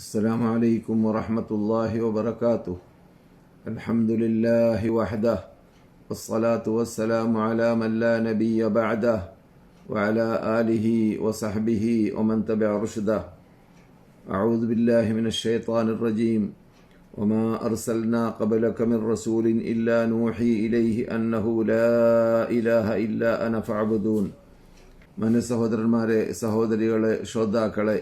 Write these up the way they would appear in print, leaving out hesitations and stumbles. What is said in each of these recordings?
السلام عليكم ورحمة الله وبركاته. الحمد لله وحده والصلاة والسلام على من لا نبي بعده وعلى آله وصحبه ومن تبع رشده. أعوذ بالله من الشيطان الرجيم. وما أرسلنا قبلك من رسول إلا نوحي إليه أنه لا إله إلا أنا فاعبدون. من സഹോദരന്മാരെ, സഹോദരികളെ, ശ്രോതാക്കളെ,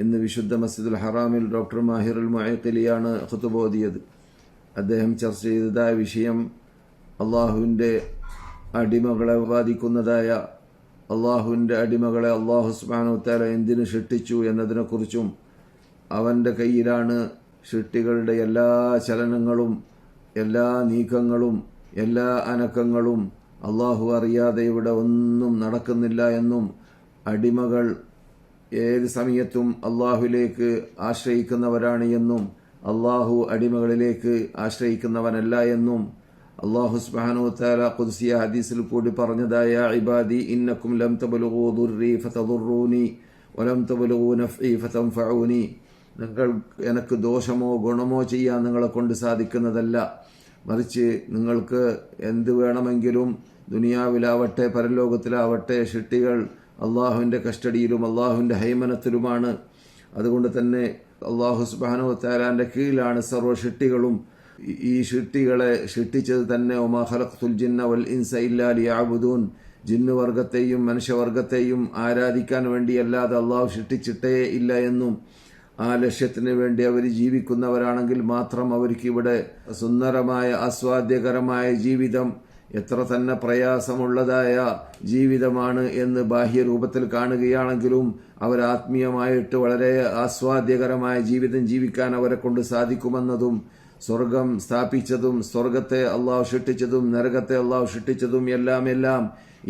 ഇന്ന് വിശുദ്ധ മസ്ജിദുൽ ഹറാമിൽ ഡോക്ടർ മാഹിറുൽ മുഅഖിലിയാണ് ഖുതുബ ഓതിയത്. അദ്ദേഹം ചർച്ച ചെയ്തതായ വിഷയം അള്ളാഹുവിൻ്റെ അടിമകളെ ബാധിക്കുന്നതായ അള്ളാഹുവിൻ്റെ അടിമകളെ അള്ളാഹു സുബ്ഹാനഹു വ തആല എന്തിനു സൃഷ്ടിച്ചു എന്നതിനെക്കുറിച്ചും അവൻ്റെ കയ്യിലാണ് സൃഷ്ടികളുടെ എല്ലാ ചലനങ്ങളും, എല്ലാ നീക്കങ്ങളും, എല്ലാ അനക്കങ്ങളും. അള്ളാഹു അറിയാതെ ഇവിടെ ഒന്നും നടക്കുന്നില്ല എന്നും അടിമകൾ ഏത് സമയത്തും അള്ളാഹുവിലേക്ക് ആശ്രയിക്കുന്നവരാണ് എന്നും അള്ളാഹു അടിമകളിലേക്ക് ആശ്രയിക്കുന്നവനല്ല എന്നും അള്ളാഹു സുബ്ഹാനഹു വ തആല ഖുദ്സിയ ഹദീസിൽ കൂടി പറഞ്ഞതായ ഇബാദി ഇന്നക്കും ലം തബ്ലുഗൂ ദുർരി ഫതദുറൂനി വലം തബ്ലുഗൂ നഫ്ഇ ഫതൻഫഊനി. നിങ്ങൾ എനിക്ക് ദോഷമോ ഗുണമോ ചെയ്യാൻ നിങ്ങളെ കൊണ്ട് സാധിക്കുന്നതല്ല, മറിച്ച് നിങ്ങൾക്ക് എന്ത് വേണമെങ്കിലും ദുനിയാവിലാവട്ടെ പരലോകത്തിലാവട്ടെ സൃഷ്ടികൾ അള്ളാഹുവിൻ്റെ കസ്റ്റഡിയിലും അള്ളാഹുവിൻ്റെ ഹൈമനത്തിലുമാണ്. അതുകൊണ്ട് തന്നെ അള്ളാഹു സുബ്ഹാനഹു വ തആലാന്റെ കീഴിലാണ് സർവ്വ സൃഷ്ടികളും. ഈ സൃഷ്ടികളെ സൃഷ്ടിച്ചത് തന്നെ വമാ ഖലഖ്തുൽ ജിന്ന വൽ ഇൻസ ഇല്ലാ ലിയഅ്ബുദൂൻ. ജിന്നുവർഗത്തെയും മനുഷ്യവർഗത്തെയും ആരാധിക്കാൻ വേണ്ടിയല്ലാതെ അള്ളാഹു സൃഷ്ടിച്ചിട്ടേ ഇല്ല എന്നും ആ ലക്ഷ്യത്തിന് വേണ്ടി അവർ ജീവിക്കുന്നവരാണെങ്കിൽ മാത്രം അവർക്ക് ഇവിടെ സുന്ദരമായ ആസ്വാദ്യകരമായ ജീവിതം, എത്ര തന്നെ പ്രയാസമുള്ളതായ ജീവിതമാണ് എന്ന് ബാഹ്യരൂപത്തിൽ കാണുകയാണെങ്കിലും അവർ ആത്മീയമായിട്ട് വളരെ ആസ്വാദ്യകരമായ ജീവിതം ജീവിക്കാൻ അവരെ കൊണ്ട് സാധിക്കുമെന്നതും, സ്വർഗം സ്ഥാപിച്ചതും സ്വർഗത്തെ അള്ളാഹു സൃഷ്ടിച്ചതും നരകത്തെ അള്ളാഹു സൃഷ്ടിച്ചതും എല്ലാം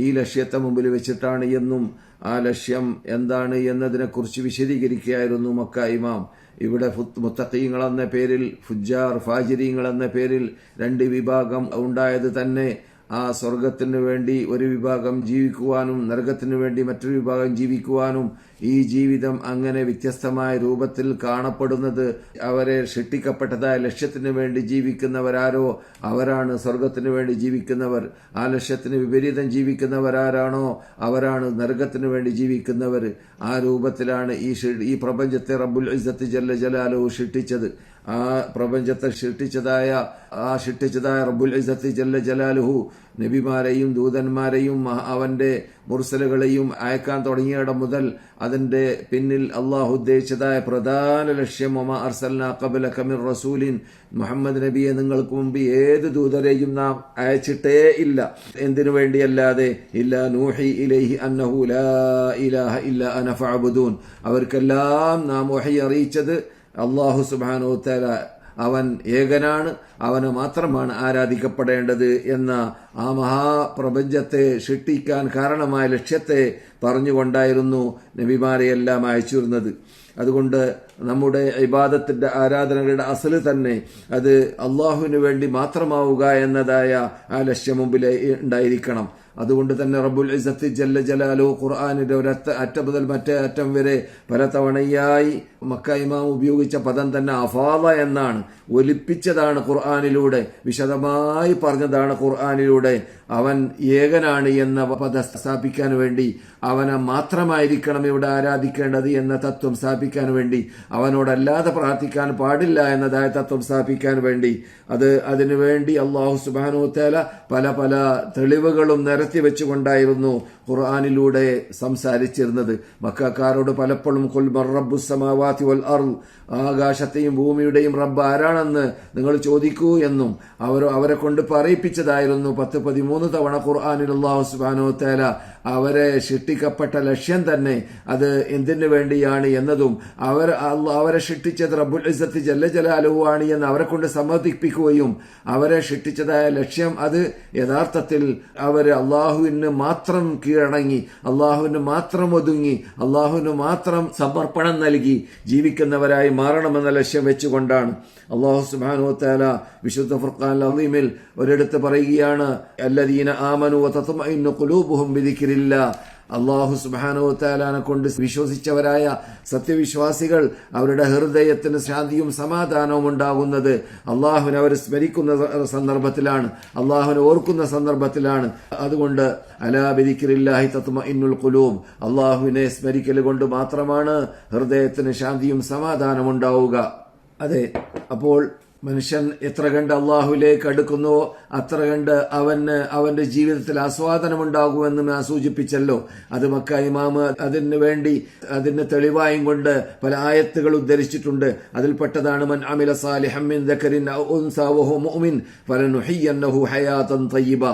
ഈ ലക്ഷ്യത്തെ മുമ്പിൽ വെച്ചിട്ടാണ് എന്നും ആ ലക്ഷ്യം എന്താണ് എന്നതിനെക്കുറിച്ച് വിശദീകരിക്കുകയായിരുന്നു മക്ക ഇമാം. ഇവിടെ മുത്തഖീങ്ങൾ എന്ന പേരിൽ, ഫുജ്ജാർ ഫാജിരീങ്ങൾ എന്ന പേരിൽ രണ്ട് വിഭാഗം ഉണ്ടായത് തന്നെ ആ സ്വർഗത്തിനു വേണ്ടി ഒരു വിഭാഗം ജീവിക്കുവാനും നരകത്തിനു വേണ്ടി മറ്റൊരു വിഭാഗം ജീവിക്കുവാനും, ഈ ജീവിതം അങ്ങനെ വ്യത്യസ്തമായ രൂപത്തിൽ കാണപ്പെടുന്നത് അവരെ സൃഷ്ടിക്കപ്പെട്ടതായ ലക്ഷ്യത്തിനു വേണ്ടി ജീവിക്കുന്നവരാരോ അവരാണ് സ്വർഗത്തിനു വേണ്ടി ജീവിക്കുന്നവർ. ആ ലക്ഷ്യത്തിന് വിപരീതം ജീവിക്കുന്നവരാരാണോ അവരാണ് നരകത്തിനു വേണ്ടി ജീവിക്കുന്നവർ. ആ രൂപത്തിലാണ് ഈ പ്രപഞ്ചത്തെ റബ്ബുൽ ഇസ്സത്ത് ജല്ല ജലാലുഹു സൃഷ്ടിച്ചത്. ആ പ്രപഞ്ചത്തെ സൃഷ്ടിച്ചതായ റബ്ബുൽ ഇസ്സത്ത് ജല്ല ജലാലുഹു നബിമാരെയും ദൂതന്മാരെയും അവന്റെ മുർസലുകളെയും അയക്കാൻ തുടങ്ങിയിടം മുതൽ അതിന്റെ പിന്നിൽ അള്ളാഹു ഉദ്ദേശിച്ചതായ പ്രധാന ലക്ഷ്യം വമാ അർസൽനാ ഖബലക മിർ റസൂലിൻ, മുഹമ്മദ് നബിയെ നിങ്ങൾക്ക് മുമ്പ് ഏത് ദൂതരെയും നാം അയച്ചിട്ടേ ഇല്ല. എന്തിനു വേണ്ടിയല്ലാതെ ഇല്ലാ നൂഹി ഇലൈഹി അന്നഹു ലാ ഇലാഹ ഇല്ലാ അന ഫഅബ്ദൂൻ. അവർക്കെല്ലാം നാം വഹി അറിയിച്ചത് അള്ളാഹു സുബ്ഹാനഹു വ തആല അവൻ ഏകനാണ്, അവന് മാത്രമാണ് ആരാധിക്കപ്പെടേണ്ടത് എന്ന ആ മഹാപ്രപഞ്ചത്തെ സൃഷ്ടിക്കാൻ കാരണമായ ലക്ഷ്യത്തെ പറഞ്ഞുകൊണ്ടായിരുന്നു നബിമാരെയെല്ലാം അയച്ചിരുന്നത്. അതുകൊണ്ട് നമ്മുടെ ഇബാദത്തിന്റെ ആരാധനകളുടെ അസല് തന്നെ അത് അള്ളാഹുവിന് വേണ്ടി മാത്രമാവുക എന്നതായ ആ ലക്ഷ്യം മുമ്പിൽ ഉണ്ടായിരിക്കണം. അതുകൊണ്ട് തന്നെ റബ്ബുൽ ഇസ്സത്ത് ജല്ല ജലാലുഹു ഖുർആനിന്റെ അറ്റം മുതൽ മറ്റേ അറ്റം വരെ പലതവണയായി മക്ക ഇമാം ഉപയോഗിച്ച പദം തന്നെ അഫാദ എന്നാണ്. ഒലിപ്പിച്ചതാണ് ഖുർആനിലൂടെ, വിശദമായി പറഞ്ഞതാണ് ഖുർആനിലൂടെ. അവൻ ഏകനാണ് എന്ന പദം സ്ഥാപിക്കാൻ വേണ്ടി, അവനെ മാത്രമായിരിക്കണം ഇവിടെ ആരാധിക്കേണ്ടത് എന്ന തത്വം സ്ഥാപിക്കാൻ വേണ്ടി, അവനോടല്ലാതെ പ്രാർത്ഥിക്കാൻ പാടില്ല എന്നതായ തത്വം സ്ഥാപിക്കാൻ വേണ്ടി, അതിനുവേണ്ടി അല്ലാഹു സുബ്ഹാനഹു വ തആല പല തെളിവുകളും നിരത്തി വെച്ചുകൊണ്ടായിരുന്നു ഖുർആനിലൂടെ സംസാരിച്ചിരുന്നത്. മക്കക്കാരോട് പലപ്പോഴും ഖുൽ മർ റബ്ബുസ് സമാവാതി വൽ അർദ്, ആകാശത്തെയും ഭൂമിയുടെയും റബ്ബ് ആരാണെന്ന് നിങ്ങൾ ചോദിക്കൂ എന്നും അവരെ കൊണ്ട് പറയിപ്പിച്ചതായിരുന്നു. 10-13 തവണ ഖുർആനിൽ അല്ലാഹു സുബ്ഹാനഹു വ തആല അവരെ സൃഷ്ടിക്കപ്പെട്ട ലക്ഷ്യം തന്നെ അത് എന്തിനു വേണ്ടിയാണ് എന്നതും അവരെ സൃഷ്ടിച്ചത് റബ്ബുൽ ഇസ്സത്ത് ജല്ല ജലാലുഹു ആണ് എന്ന് അവരെ കൊണ്ട് സമ്മതിപ്പിക്കുകയും അവരെ സൃഷ്ടിച്ചതായ ലക്ഷ്യം അത് യഥാർത്ഥത്തിൽ അവര് അള്ളാഹുവിന് മാത്രം കീഴടങ്ങി, അള്ളാഹുവിന് മാത്രം ഒതുങ്ങി, അള്ളാഹുവിന് മാത്രം സമർപ്പണം നൽകി ജീവിക്കുന്നവരായി മാറണമെന്ന ലക്ഷ്യം വെച്ചുകൊണ്ടാണ്. അല്ലാഹു സുബ്ഹാനഹു വ തആല വിശുദ്ധ ഫുർഖാനിൽ അദീമിൽ ഒരിടത്ത് പറയുകയാണ്, അല്ലദീന ആമനു വതത്മഇന്നു ഖുലൂബുഹും ബിദിക്രില്ലാഹ്, അള്ളാഹു സുബ്ഹാനഹു വ തആലയെ കൊണ്ട് വിശ്വസിച്ചവരായ സത്യവിശ്വാസികൾ അവരുടെ ഹൃദയത്തിന് ശാന്തിയും സമാധാനവും ഉണ്ടാകുന്നത് അള്ളാഹുവിനെ അവർ സ്മരിക്കുന്ന സന്ദർഭത്തിലാണ്, അള്ളാഹുവിനെ ഓർക്കുന്ന സന്ദർഭത്തിലാണ്. അതുകൊണ്ട് അലാ ബിദിക്രില്ലാഹി തത്മഇന്നുൽ ഖുലൂബ്, അള്ളാഹുവിനെ സ്മരിക്കൽ കൊണ്ട് മാത്രമാണ് ഹൃദയത്തിന് ശാന്തിയും സമാധാനവും ഉണ്ടാവുക. അതെ, അപ്പോൾ മനുഷ്യൻ എത്ര കണ്ട് അള്ളാഹുവിലേക്ക് അടുക്കുന്നുവോ അത്ര കണ്ട് അവന്റെ ജീവിതത്തിൽ ആസ്വാദനമുണ്ടാകുമെന്ന് ഞാൻ സൂചിപ്പിച്ചല്ലോ. അത് മക്ക ഇമാമ് അതിന് തെളിവായും കൊണ്ട് പല ആയത്തുകൾ ഉദ്ധരിച്ചിട്ടുണ്ട്. അതിൽപ്പെട്ടതാണ് മൻ അമില സാലിഹൻ മിൻ ദക്കരിൻ ഔ ഉൻസാ വഹുവ മുഅ്മിൻ ഫലനുഹയ്യന്നഹു ഹയാതൻ തയ്യിബ.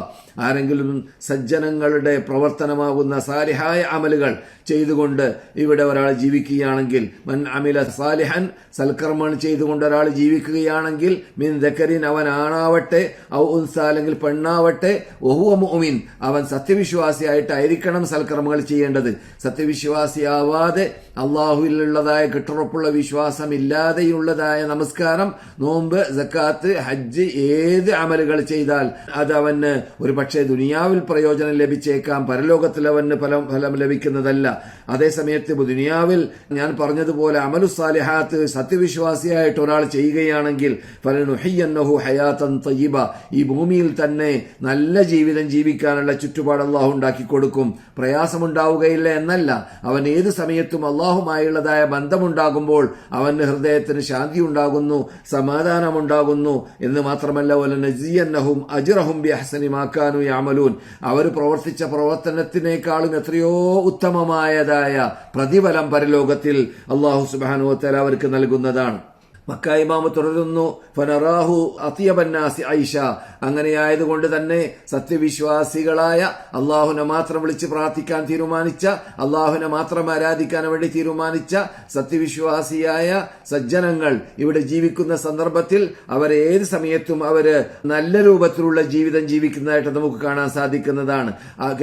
ആരെങ്കിലും സജ്ജനങ്ങളുടെ പ്രവർത്തനമാകുന്ന സാലിഹായ അമലുകൾ ചെയ്തുകൊണ്ട് ഇവിടെ ഒരാൾ ജീവിക്കുകയാണെങ്കിൽ, മൻ അമില സാലിഹൻ, സൽക്കർമ്മങ്ങൾ ചെയ്തുകൊണ്ട് ഒരാൾ ജീവിക്കുകയാണെങ്കിൽ, മിൻ ദക്കരിൻ, അവൻ ആണാവട്ടെ, ഔ ഉൻസ, അല്ലെങ്കിൽ പെണ്ണാവട്ടെ, വഹുവ മുഅ്മിൻ, അവൻ സത്യവിശ്വാസിയായിട്ടായിരിക്കണം സൽക്കർമ്മങ്ങൾ ചെയ്യേണ്ടത്. സത്യവിശ്വാസിയാവാതെ അള്ളാഹുവിലുള്ളതായ കെട്ടുറപ്പുള്ള വിശ്വാസം ഇല്ലാതെയുള്ളതായ നമസ്കാരം, നോമ്പ്, സക്കാത്ത്, ഹജ്ജ്, ഏത് അമലുകൾ ചെയ്താൽ അത് അവന് ഒരു പക്ഷേ ദുനിയാവിൽ പ്രയോജനം ലഭിച്ചേക്കാം, പരലോകത്തിൽ അവന് ഫലം ലഭിക്കുന്നതല്ല. അതേസമയത്ത് ദുനിയാവിൽ ഞാൻ പറഞ്ഞതുപോലെ അമലു സാലിഹാത്ത് സത്യവിശ്വാസിയായിട്ട് ഒരാൾ ചെയ്യുകയാണെങ്കിൽ ഫലനുഹയ്യന്നഹു ഹയാതൻ തയ്യിബ, ഈ ഭൂമിയിൽ തന്നെ നല്ല ജീവിതം ജീവിക്കാനുള്ള ചുറ്റുപാട് അള്ളാഹു ഉണ്ടാക്കി കൊടുക്കും. പ്രയാസമുണ്ടാവുകയില്ല എന്നല്ല, അവൻ ഏത് സമയത്തും അള്ളാഹുമായുള്ളതായ ബന്ധമുണ്ടാകുമ്പോൾ അവന്റെ ഹൃദയത്തിന് ശാന്തി ഉണ്ടാകുന്നു, സമാധാനമുണ്ടാകുന്നു എന്ന് മാത്രമല്ല, വലനജിയന്നഹും അജ്റഹും ബിഅഹ്സനി മാ കാനൂ യഅമലൂൻ, അവർ പ്രവർത്തിച്ച പ്രവർത്തനത്തിനേക്കാളും എത്രയോ ഉത്തമമായതായ പ്രതിഫലം പരലോകത്തിൽ അല്ലാഹു സുബ്ഹാനഹു വ തആല അവർക്ക് നൽകുന്നതാണ്. മക്ക ഇമാമ് തുടരുന്നു, ഫനറാഹു അത്യബന്നാസി ഐഷ, അങ്ങനെയായതുകൊണ്ട് തന്നെ സത്യവിശ്വാസികളായ അള്ളാഹുവിനെ മാത്രം വിളിച്ച് പ്രാർത്ഥിക്കാൻ തീരുമാനിച്ച, അള്ളാഹുവിനെ മാത്രം ആരാധിക്കാൻ വേണ്ടി തീരുമാനിച്ച സത്യവിശ്വാസിയായ സജ്ജനങ്ങൾ ഇവിടെ ജീവിക്കുന്ന സന്ദർഭത്തിൽ അവരെ ഏത് സമയത്തും അവര് നല്ല രൂപത്തിലുള്ള ജീവിതം ജീവിക്കുന്നതായിട്ട് നമുക്ക് കാണാൻ സാധിക്കുന്നതാണ്.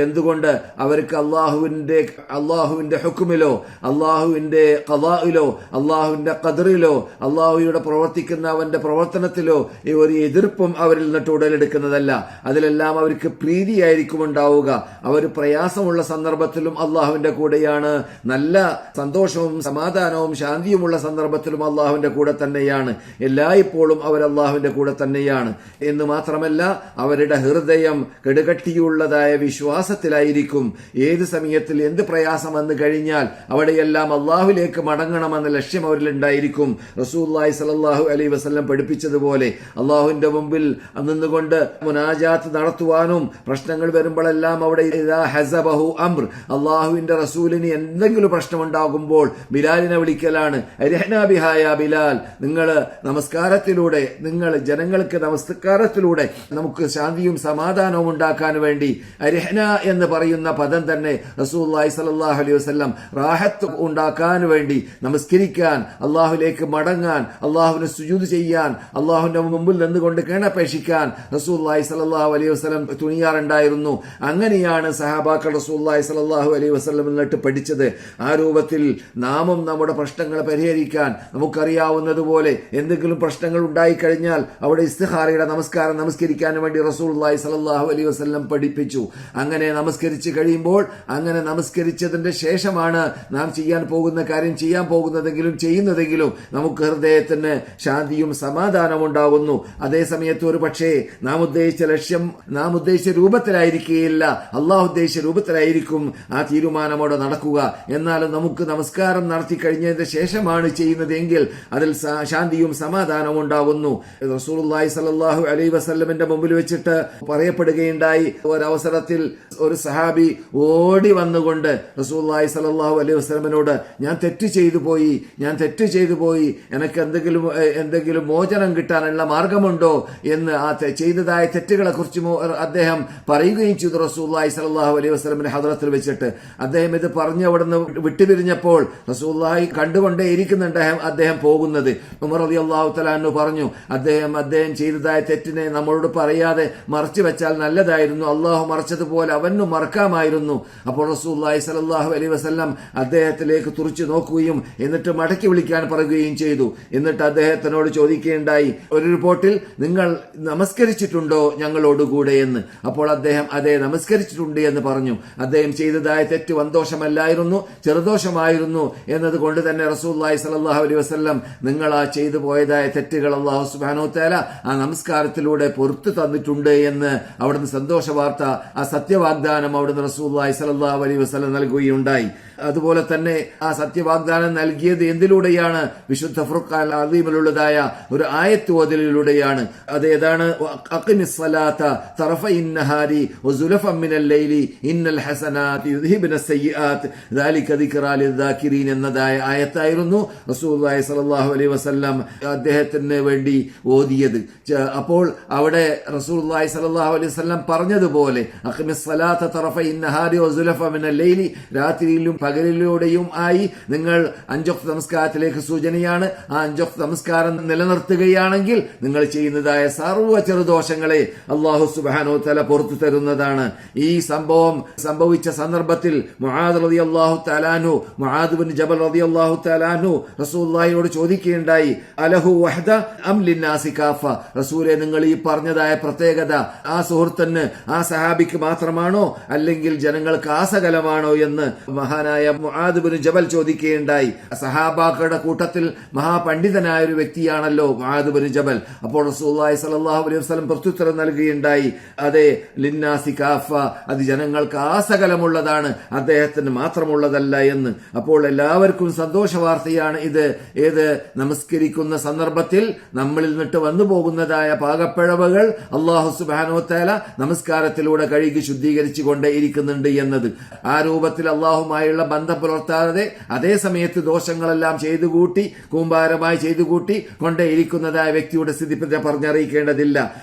എന്തുകൊണ്ട്? അവർക്ക് അള്ളാഹുവിന്റെ ഹുക്മിലോ അള്ളാഹുവിന്റെ ഖദാഇലോ അള്ളാഹുവിന്റെ ഖദറിലോ അള്ളാഹുയുടെ പ്രവർത്തിക്കുന്ന അവന്റെ പ്രവർത്തനത്തിലോ ഒരു എതിർപ്പും അവരിൽ നിന്നിട്ട് ഉടലെടുക്കുന്നതല്ല. അതിലെല്ലാം അവർക്ക് പ്രീതിയായിരിക്കും ഉണ്ടാവുക. അവർ പ്രയാസമുള്ള സന്ദർഭത്തിലും അള്ളാഹുവിന്റെ കൂടെയാണ്, നല്ല സന്തോഷവും സമാധാനവും ശാന്തിയുമുള്ള സന്ദർഭത്തിലും അള്ളാഹുവിന്റെ കൂടെ തന്നെയാണ്. എല്ലായ്പ്പോഴും അവർ അള്ളാഹുവിന്റെ കൂടെ തന്നെയാണ് എന്ന് മാത്രമല്ല, അവരുടെ ഹൃദയം കെടുകട്ടിയുള്ളതായ വിശ്വാസത്തിലായിരിക്കും. ഏത് സമയത്തിൽ എന്ത് പ്രയാസം വന്നു കഴിഞ്ഞാൽ അവിടെയെല്ലാം അള്ളാഹുലേക്ക് മടങ്ങണമെന്ന ലക്ഷ്യം അവരിൽ ഉണ്ടായിരിക്കും. റസൂലുള്ളാഹി സ്വല്ലല്ലാഹു അലൈഹി വസല്ലം പഠിപ്പിച്ചതുപോലെ അള്ളാഹുവിന്റെ മുമ്പിൽ നിന്നുകൊണ്ട് മുനാജാത്ത് നടത്തുവാനും, പ്രശ്നങ്ങൾ വരുമ്പോഴെല്ലാം അവിടെ ഇദാ ഹസബഹു അംർ, അള്ളാഹുവിന്റെ റസൂലിന് എന്തെങ്കിലും പ്രശ്നമുണ്ടാകുമ്പോൾ ബിലാലിനെ വിളിക്കലാണ്. അരിഹ്നാ ബിഹാ യാ ബിലാൽ, നിങ്ങൾ നമസ്കാരത്തിലൂടെ, നിങ്ങൾ ജനങ്ങൾക്ക് നമസ്കാരത്തിലൂടെ നമുക്ക് ശാന്തിയും സമാധാനവും ഉണ്ടാക്കാൻ വേണ്ടി, അരിഹ്ന എന്ന് പറയുന്ന പദം തന്നെ റസൂലുള്ളാഹി സ്വല്ലല്ലാഹു അലൈഹി വസല്ലം റാഹത്ത് ഉണ്ടാക്കാൻ വേണ്ടി, നമസ്കരിക്കാൻ, അള്ളാഹുലേക്ക് മടങ്ങാൻ, അള്ളാഹുവിന് സുജൂദ് ചെയ്യാൻ, അള്ളാഹുവിന്റെ മുമ്പിൽ നിന്നുകൊണ്ട് കേണപേക്ഷിക്കാൻ റസൂലുള്ളാഹി സ്വല്ലല്ലാഹു അലൈഹി വസല്ലം തുനിയാറുണ്ടായിരുന്നു. അങ്ങനെയാണ് സഹാബാക്കൾ റസൂലുള്ളാഹി സ്വല്ലല്ലാഹു അലൈഹി വസല്ലം എന്നിട്ട് പഠിച്ചത്. ആ രൂപത്തിൽ നാമും നമ്മുടെ പ്രശ്നങ്ങൾ പരിഹരിക്കാൻ, നമുക്കറിയാവുന്നതുപോലെ എന്തെങ്കിലും പ്രശ്നങ്ങൾ ഉണ്ടായിക്കഴിഞ്ഞാൽ അവിടെ ഇസ്തിഖാറയുടെ നമസ്കാരം നമസ്കരിക്കാൻ വേണ്ടി റസൂലുള്ളാഹി സ്വല്ലല്ലാഹു അലൈഹി വസല്ലം പഠിപ്പിച്ചു. അങ്ങനെ നമസ്കരിച്ച് കഴിയുമ്പോൾ, അങ്ങനെ നമസ്കരിച്ചതിന്റെ ശേഷമാണ് നാം ചെയ്യാൻ പോകുന്ന കാര്യം ചെയ്യാൻ പോകുന്നതെങ്കിലും ചെയ്യുന്നതെങ്കിലും നമുക്ക് ഹൃദയത്തിന് ശാന്തിയും സമാധാനവും ഉണ്ടാകുന്നു. അതേസമയത്ത് ഒരു പക്ഷേ നാം ഉദ്ദേശിച്ച ലക്ഷ്യം നാം ഉദ്ദേശിച്ച രൂപത്തിലായിരിക്കുകയില്ല, അള്ളാഹു ഉദ്ദേശിച്ച രൂപത്തിലായിരിക്കും ആ തീരുമാനമോടെ നടക്കുക. എന്നാലും നമുക്ക് നമസ്കാരം നടത്തി കഴിഞ്ഞതിന് ശേഷമാണ് ചെയ്യുന്നതെങ്കിൽ അതിൽ ശാന്തിയും സമാധാനവും ഉണ്ടാകുന്നു. റസൂലുള്ളാഹി സ്വല്ലല്ലാഹു അലൈഹി വസല്ലമിന്റെ മുമ്പിൽ വെച്ചിട്ട് പറയപ്പെടുകയുണ്ടായി, ഒരവസരത്തിൽ ഒരു സഹാബി ഓടി വന്നുകൊണ്ട് റസൂലുള്ളാഹി സ്വല്ലല്ലാഹു അലൈഹി വസല്ലമിനോട് ഞാൻ തെറ്റ് ചെയ്തു പോയി, എനിക്ക് എന്തെങ്കിലും മോചനം കിട്ടാനുള്ള മാർഗമുണ്ടോ എന്ന് ആ ചെയ്തതായ തെറ്റുകളെ കുറിച്ച് അദ്ദേഹം പറയുകയും ചെയ്തു റസൂലുള്ളാഹി സ്വല്ലല്ലാഹു അലൈഹി വസല്ലമിന്റെ ഹദ്റത്തിൽ വെച്ചിട്ട്. അദ്ദേഹം ഇത് പറഞ്ഞ് അവിടുന്ന് വിട്ടുപിരിഞ്ഞപ്പോൾ റസൂലുള്ളാഹി കണ്ടുകൊണ്ടേ ഇരിക്കുന്നുണ്ട് അദ്ദേഹം പോകുന്നത്. ഉമർ റളിയല്ലാഹു തആല അൻഹു പറഞ്ഞു, അദ്ദേഹം ചെയ്തതായ തെറ്റിനെ നമ്മളോട് പറയാതെ മറച്ചു വെച്ചാൽ നല്ലതായിരുന്നു, അള്ളാഹു മറച്ചതുപോലെ അവനും മറക്കാമായിരുന്നു. അപ്പോൾ റസൂലുള്ളാഹി സ്വല്ലല്ലാഹു അലൈഹി വസല്ലം അദ്ദേഹത്തിലേക്ക് തുറിച്ചു നോക്കുകയും എന്നിട്ട് മടക്കി വിളിക്കാൻ പറയുകയും ചെയ്തു. എന്നിട്ട് അദ്ദേഹത്തിനോട് ചോദിക്കുകയുണ്ടായി, ഒരു റിപ്പോർട്ടിൽ നിങ്ങൾ നമസ്കരിച്ചിട്ടുണ്ടോ ഞങ്ങളോടുകൂടെ എന്ന്. അപ്പോൾ അദ്ദേഹം അതെ നമസ്കരിച്ചിട്ടുണ്ട് എന്ന് പറഞ്ഞു. അദ്ദേഹം ചെയ്തതായ തെറ്റ് വൻദോഷമല്ലായിരുന്നു, ചെറുദോഷമായിരുന്നു എന്നതുകൊണ്ട് തന്നെ റസൂലുള്ളാഹി സ്വല്ലല്ലാഹു അലൈഹി വസല്ലം നിങ്ങൾ ആ ചെയ്തു പോയതായ തെറ്റുകൾ അല്ലാഹു സുബ്ഹാനഹു വ തആല ആ നമസ്കാരത്തിലൂടെ പൊറുത്തു തന്നിട്ടുണ്ട് എന്ന് അവിടുന്ന് സന്തോഷ വാർത്ത, ആ സത്യവാഗ്ദാനം അവിടുന്ന് റസൂലുള്ളാഹി സ്വല്ലല്ലാഹു അലൈഹി വസല്ലം നൽകുകയുണ്ടായി. അതുപോലെ തന്നെ ആ സത്യവാഗ്ദാനം നൽകിയത് എന്തിലൂടെയാണ്? വിശുദ്ധ ഫുർഖാൻ അദീമിലുള്ളതായ ഒരു ആയത്ത് ഓതലിലൂടെയാണ്. അതേതാണ്? അഖിമിസ് സ്വലാത്ത തറഫൈൻ നഹാരി വസുലഫൻ മിനൽ ലൈലി ഇന്നൽ ഹസനാതി യുദ്ഹിബുനസ് സയ്യിആത്ത് ദാലിക ദിക്റാ ലിദ്ദാകിരീൻ എന്നതായ ആയത്തായിരുന്നു റസൂലുള്ളാഹി സ്വല്ലല്ലാഹു അലൈഹി വസല്ലം അദ്ദേഹത്തിന് വേണ്ടി ഓതിയത്. അപ്പോൾ അവിടെ റസൂലുള്ളാഹി സ്വല്ലല്ലാഹു അലൈഹി വസല്ലം പറഞ്ഞതുപോലെ അഖിമിസ് സ്വലാത്ത തറഫൈൻ നഹാരി വസുലഫൻ മിനൽ ലൈലി, രാത്രിയിലും പകലിലൂടെയും ആയി നിങ്ങൾ 5 വഖ്ത് നമസ്കാരത്തിലേക്ക് സൂചനയാണ്. ആ 5 വഖ്ത് നമസ്കാരം നിലനിർത്തുകയാണെങ്കിൽ നിങ്ങൾ ചെയ്യുന്നതായ സർവ്വ ചെറുദോഷങ്ങളെ അല്ലാഹു സുബ്ഹാനഹു വ തആല പുറത്തു തരുന്നതാണ്. ഈ സംഭവം സംഭവിച്ച സന്ദർഭത്തിൽ മുആദ് റളിയല്ലാഹു തആല അൻഹു, മുആദ് ബിൻ ജബൽ റളിയല്ലാഹു തആല അൻഹു റസൂലുള്ളാഹിയോട് ചോദിക്കുകയുണ്ടായി, അലഹു വഹദ അം ലിന്നാസി കാഫ, റസൂലേ നിങ്ങൾ ഈ പറഞ്ഞതായ പ്രത്യേകത ആ സുഹൃത്തിന്, ആ സഹാബിക്ക് മാത്രമാണോ അല്ലെങ്കിൽ ജനങ്ങൾക്ക് ആസകലമാണോ എന്ന് മഹാനായ മുആദ് ബിൻ ജബൽ ചോദിക്കുകയുണ്ടായി. സഹാബാക്കളുടെ കൂട്ടത്തിൽ മഹാപണ്ഡിതനായ ഒരു വ്യക്തിയാണല്ലോ മുആദ് ബിൻ ജബൽ. അപ്പോൾ റസൂലുള്ളാഹി സ്വല്ലല്ലാഹു അലൈഹി വസല്ലം പ്രത്യുത്തരം നൽകുകയുണ്ടായി, അതെ ലിന്നാസി കാഫ, അത് ജനങ്ങൾക്ക് ആസകലമുള്ളതാണ്, അദ്ദേഹത്തിന് മാത്രമുള്ളതല്ല എന്ന്. അപ്പോൾ എല്ലാവർക്കും സന്തോഷ വാർത്തയാണ് ഇത്. ഏത്? നമസ്കരിക്കുന്ന സന്ദർഭത്തിൽ നമ്മളിൽ നിന്നിട്ട് വന്നു പോകുന്നതായ പാകപ്പിഴവുകൾ അല്ലാഹു സുബ്ഹാനഹു വ തആല നമസ്കാരത്തിലൂടെ കഴുകി ശുദ്ധീകരിച്ചു കൊണ്ടേ ഇരിക്കുന്നുണ്ട് എന്നത്. ആ രൂപത്തിൽ അല്ലാഹുമായുള്ള ബന്ധം പുലർത്താതെ അതേ സമയത്ത് ദോഷങ്ങളെല്ലാം ചെയ്തു കൂട്ടി കൂമ്പാരമായി ചെയ്തു കൂട്ടി കൊണ്ടേ ഇരിക്കുന്നതായ വ്യക്തിയുടെ സ്ഥിതി പറഞ്ഞറിയിക്കേണ്ടതില്ല.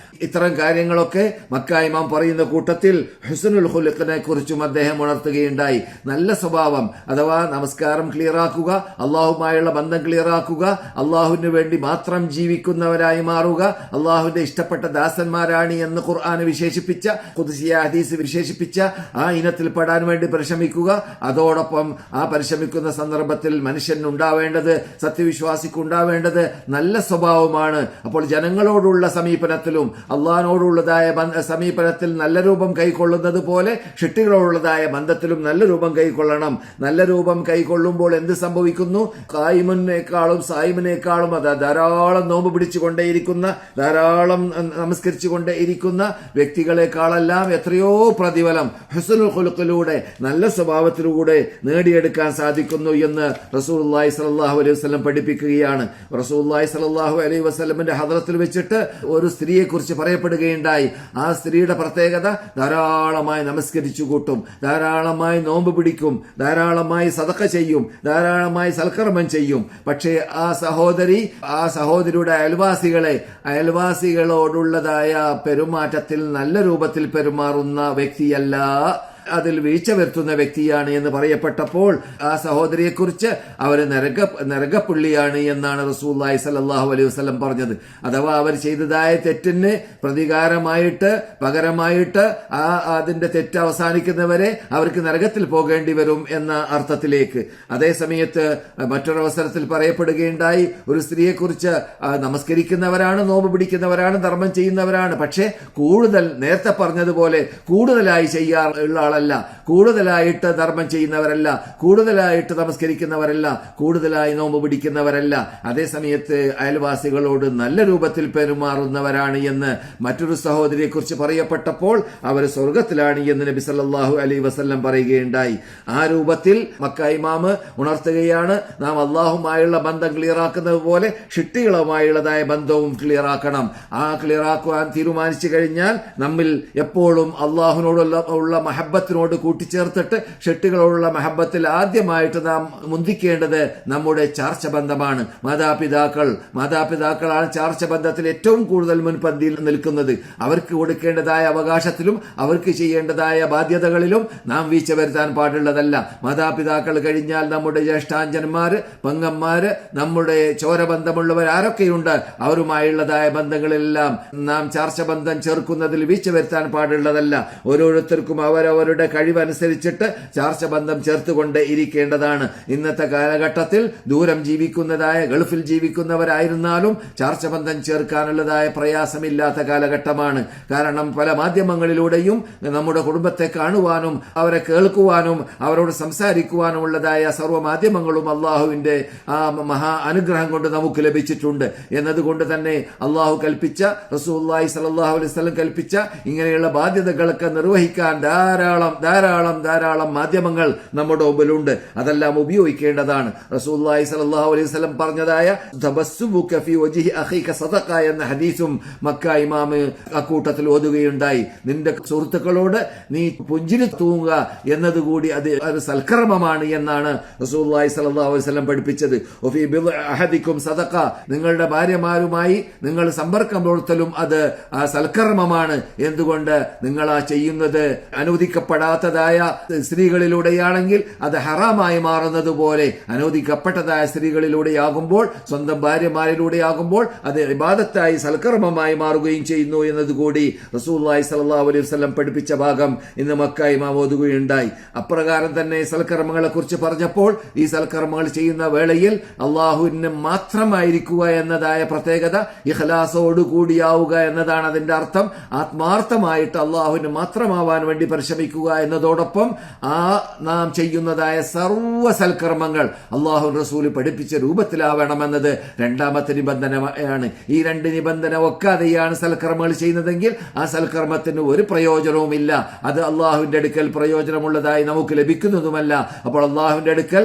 ഇത്തരം കാര്യങ്ങളൊക്കെ മക്ക ഇമാം പറയുന്ന കൂട്ടത്തിൽ ഹുസ്നുൽ ഖുലുഖിനെ കുറിച്ചും അദ്ദേഹം ഉണർത്തുകയുണ്ടായി. നല്ല സ്വഭാവം അഥവാ നമസ്കാരം ക്ലിയറാക്കുക, അള്ളാഹുമായുള്ള ബന്ധം ക്ലിയറാക്കുക, അള്ളാഹുവിന് വേണ്ടി മാത്രം ജീവിക്കുന്നവരായി മാറുക, അള്ളാഹുവിന്റെ ഇഷ്ടപ്പെട്ട ദാസന്മാരാണ് എന്ന് ഖുർആൻ വിശേഷിപ്പിച്ച, ഖുദ്സിയ ഹദീസ് വിശേഷിപ്പിച്ച ആ ഇനത്തിൽ പെടാൻ വേണ്ടി പരിശ്രമിക്കുക. അതോടൊപ്പം ആ പരിശ്രമിക്കുന്ന സന്ദർഭത്തിൽ മനുഷ്യനുണ്ടാവേണ്ടത്, സത്യവിശ്വാസിക്കുണ്ടാവേണ്ടത് നല്ല സ്വഭാവമാണ്. അപ്പോൾ ജനങ്ങളോടുള്ള സമീപനത്തിലും അള്ളാഹിനോടുള്ളതായ സമീപനത്തിൽ നല്ല രൂപം കൈക്കൊള്ളുന്നത് പോലെ ഷിട്ടികളോടുള്ളതായ ബന്ധത്തിലും നല്ല രൂപം കൈക്കൊള്ളണം. നല്ല രൂപം കൈക്കൊള്ളുമ്പോൾ എന്ത് സംഭവിക്കുന്നു? ഖായിമിനേക്കാളും സായിമിനേക്കാളും അത് ധാരാളം നോമ്പ് പിടിച്ചുകൊണ്ടേയിരിക്കുന്ന, ധാരാളം നമസ്കരിച്ചുകൊണ്ടേയിരിക്കുന്ന വ്യക്തികളെക്കാളെല്ലാം എത്രയോ പ്രതിഫലം ഹുസ്നുൽ ഖുലുഖിലൂടെ, നല്ല സ്വഭാവത്തിലൂടെ നേടിയെടുക്കാൻ സാധിക്കുന്നു എന്ന് റസൂലുള്ളാഹി സ്വല്ലല്ലാഹു അലൈഹി വസല്ലം പഠിപ്പിക്കുകയാണ്. റസൂലുള്ളാഹി സ്വല്ലല്ലാഹു അലൈഹി വസല്ലമിന്റെ ഹദ്റത്തിൽ വെച്ചിട്ട് ഒരു സ്ത്രീയെ കുറിച്ച് പറയപ്പെടുകയുണ്ടായി. ആ സ്ത്രീയുടെ പ്രത്യേകത ധാരാളമായി നമസ്കരിച്ചു കൂട്ടും, ധാരാളമായി നോമ്പ് പിടിക്കും, ധാരാളമായി സദഖ ചെയ്യും, ധാരാളമായി സൽക്കർമ്മം ചെയ്യും. പക്ഷേ ആ സഹോദരിയുടെ അയൽവാസികളോടുള്ളതായ പെരുമാറ്റത്തിൽ നല്ല രൂപത്തിൽ പെരുമാറുന്ന വ്യക്തിയല്ല, അതിൽ വീഴ്ച വരുത്തുന്ന വ്യക്തിയാണ് എന്ന് പറയപ്പെട്ടപ്പോൾ ആ സഹോദരിയെക്കുറിച്ച് അവർ നരകപ്പുള്ളിയാണ് എന്നാണ് റസൂലുള്ളാഹി സ്വല്ലല്ലാഹു അലൈഹി വസല്ലം പറഞ്ഞത്. അഥവാ അവർ ചെയ്തതായ തെറ്റിന് പ്രതികാരമായിട്ട്, പകരമായിട്ട് അതിന്റെ തെറ്റ് അവസാനിക്കുന്നവരെ അവർക്ക് നരകത്തിൽ പോകേണ്ടി വരും എന്ന അർത്ഥത്തിലേക്ക്. അതേ സമയത്ത് മറ്റൊരവസരത്തിൽ പറയപ്പെടുകയുണ്ടായി, ഒരു സ്ത്രീയെക്കുറിച്ച് നമസ്കരിക്കുന്നവരാണ്, നോമ്പ് പിടിക്കുന്നവരാണ്, ധർമ്മം ചെയ്യുന്നവരാണ്, പക്ഷേ കൂടുതൽ, നേരത്തെ പറഞ്ഞതുപോലെ കൂടുതലായി ചെയ്യാറുള്ള ആളല്ല, കൂടുതലായിട്ട് ധർമ്മം ചെയ്യുന്നവരല്ല, കൂടുതലായിട്ട് നമസ്കരിക്കുന്നവരല്ല, കൂടുതലായി നോമ്പ് പിടിക്കുന്നവരല്ല. അതേസമയത്ത് അയൽവാസികളോട് നല്ല രൂപത്തിൽ പെരുമാറുന്നവരാണ് എന്ന് മറ്റൊരു സഹോദരിയെ കുറിച്ച് പറയപ്പെട്ടപ്പോൾ അവർ സ്വർഗത്തിലാണ് എന്ന് നബി സല്ലല്ലാഹു അലൈഹി വസല്ലം പറയുകയുണ്ടായി. ആ രൂപത്തിൽ മക്ക ഇമാമ് ഉണർത്തുകയാണ്, നാം അള്ളാഹുമായുള്ള ബന്ധം ക്ലിയറാക്കുന്നത് പോലെ ഷിട്ടികളുമായുള്ളതായ ബന്ധവും ക്ലിയറാക്കണം. ആ ക്ലിയറാക്കുവാൻ തീരുമാനിച്ചു കഴിഞ്ഞാൽ നമ്മിൽ എപ്പോഴും അള്ളാഹുവിനോടുള്ള മഹബത്തിനോട് കൂട്ടിച്ചേർത്തിട്ട് ഷെട്ടുകളോടുള്ള മഹബത്തിൽ ആദ്യമായിട്ട് നാം മുന്തിക്കേണ്ടത് നമ്മുടെ ചാർച്ച ബന്ധമാണ്. മാതാപിതാക്കളാണ് ചാർച്ച ബന്ധത്തിൽ ഏറ്റവും കൂടുതൽ മുൻപന്തിയിൽ നിൽക്കുന്നത്. അവർക്ക് കൊടുക്കേണ്ടതായ അവകാശത്തിലും അവർക്ക് ചെയ്യേണ്ടതായ ബാധ്യതകളിലും നാം വീഴ്ച വരുത്താൻ പാടുള്ളതല്ല. മാതാപിതാക്കൾ കഴിഞ്ഞാൽ നമ്മുടെ ജ്യേഷ്ഠാഞ്ജന്മാര്, പെങ്ങന്മാര്, നമ്മുടെ ചോരബന്ധമുള്ളവർ ആരൊക്കെയുണ്ട്, അവരുമായുള്ളതായ ബന്ധങ്ങളെല്ലാം നാം ചാർച്ച ബന്ധം ചേർക്കുന്നതിൽ വീഴ്ച വരുത്താൻ പാടുള്ളതല്ല. ഓരോരുത്തർക്കും അവരവരുടെ അവരവരുടെ കഴിവനുസരിച്ചിട്ട് ചാർച്ചബന്ധം ചേർത്തുകൊണ്ട് ഇരിക്കേണ്ടതാണ്. ഇന്നത്തെ കാലഘട്ടത്തിൽ ദൂരം ജീവിക്കുന്നതായ ഗൾഫിൽ ജീവിക്കുന്നവരായിരുന്നാലും ചാർച്ചബന്ധം ചേർക്കാനുള്ളതായ പ്രയാസമില്ലാത്ത കാലഘട്ടമാണ്. കാരണം പല മാധ്യമങ്ങളിലൂടെയും നമ്മുടെ കുടുംബത്തെ കാണുവാനും അവരെ കേൾക്കുവാനും അവരോട് സംസാരിക്കുവാനും ഉള്ളതായ സർവ്വ മാധ്യമങ്ങളും അള്ളാഹുവിന്റെ ആ മഹാ അനുഗ്രഹം കൊണ്ട് നമുക്ക് ലഭിച്ചിട്ടുണ്ട്. എന്നതുകൊണ്ട് തന്നെ അള്ളാഹു കൽപ്പിച്ച, റസൂലുള്ളാഹി സ്വല്ലല്ലാഹു അലൈഹി വസല്ലം കൽപ്പിച്ച ഇങ്ങനെയുള്ള ബാധ്യതകളൊക്കെ നിർവഹിക്കാൻ ധാരാളം ധാരാളം ധാരാളം മാധ്യമങ്ങൾ നമ്മുടെ മുമ്പിലുണ്ട്. അതെല്ലാം ഉപയോഗിക്കേണ്ടതാണ്. റസൂലുള്ളാഹി സ്വല്ലല്ലാഹു അലൈഹി വസല്ലം പറഞ്ഞതായ തബസ്സുമുക ഫീ വജ്ഹി അഖീക സദഖ എന്ന ഹദീസും മക്ക ഇമാം അക്കൂട്ടത്തിൽ ഓതുകയുണ്ടായി. നിന്റെ സുഹൃത്തുക്കളോട് നീ പുഞ്ചിരി തൂങ്ങുക എന്നതുകൂടി അത് ഒരു സൽക്കർമ്മമാണ് എന്നാണ് റസൂലുള്ളാഹി സ്വല്ലല്ലാഹു അലൈഹി വസല്ലം പഠിപ്പിച്ചത്. വഫീ ബിദ്ഇ അഹദികും സദഖ, നിങ്ങളുടെ ഭാര്യമാരുമായി നിങ്ങൾ സമ്പർക്കം പുലർത്തലും അത് ആ സൽക്കർമ്മമാണ്. എന്തുകൊണ്ട്? നിങ്ങൾ ആ ചെയ്യുന്നത് അനുവദിക്കപ്പെടാത്തതായ സ്ത്രീകളിലൂടെയാണെങ്കിൽ അത് ഹറാമായി മാറുന്നത് പോലെ അനുവദിക്കപ്പെട്ടതായ സ്ത്രീകളിലൂടെയാകുമ്പോൾ, സ്വന്തം ഭാര്യമാരിലൂടെയാകുമ്പോൾ അത് ഇബാദത്തായി സൽക്കർമ്മമായി മാറുകയും ചെയ്യുന്നു എന്നതുകൂടി റസൂലുള്ളാഹി സ്വല്ലല്ലാഹു അലൈഹി വസല്ലം പഠിപ്പിച്ച ഭാഗം ഇന്ന് മക്ക ഇമാം ഓതുകയുണ്ടായി. അപ്രകാരം തന്നെ സൽക്കർമ്മങ്ങളെ കുറിച്ച് പറഞ്ഞപ്പോൾ ഈ സൽക്കർമ്മങ്ങൾ ചെയ്യുന്ന വേളയിൽ അള്ളാഹുവിന് മാത്രമായിരിക്കുക എന്നതായ പ്രത്യേകത, ഇഖ്ലാസോടുകൂടിയാവുക എന്നതാണ് അതിന്റെ അർത്ഥം. ആത്മാർത്ഥമായിട്ട് അള്ളാഹുവിന് മാത്രമാവാൻ വേണ്ടി പരിശ്രമിക്കുക എന്നതോടൊപ്പം ആ നാം ചെയ്യുന്നതായ സർവ്വ സൽക്കർമ്മങ്ങൾ അള്ളാഹു റസൂല് പഠിപ്പിച്ച രൂപത്തിലാവണമെന്നത് രണ്ടാമത്തെ നിബന്ധനയാണ്. ഈ രണ്ട് നിബന്ധന ഒക്കാതെയാണ് സൽക്കർമ്മങ്ങൾ ചെയ്യുന്നതെങ്കിൽ ആ സൽക്കർമ്മത്തിന് ഒരു പ്രയോജനവുമില്ല. അത് അള്ളാഹുവിന്റെ അടുക്കൽ പ്രയോജനമുള്ളതായി നമുക്ക് ലഭിക്കുന്നതുമല്ല. അപ്പോൾ അള്ളാഹുവിന്റെ അടുക്കൽ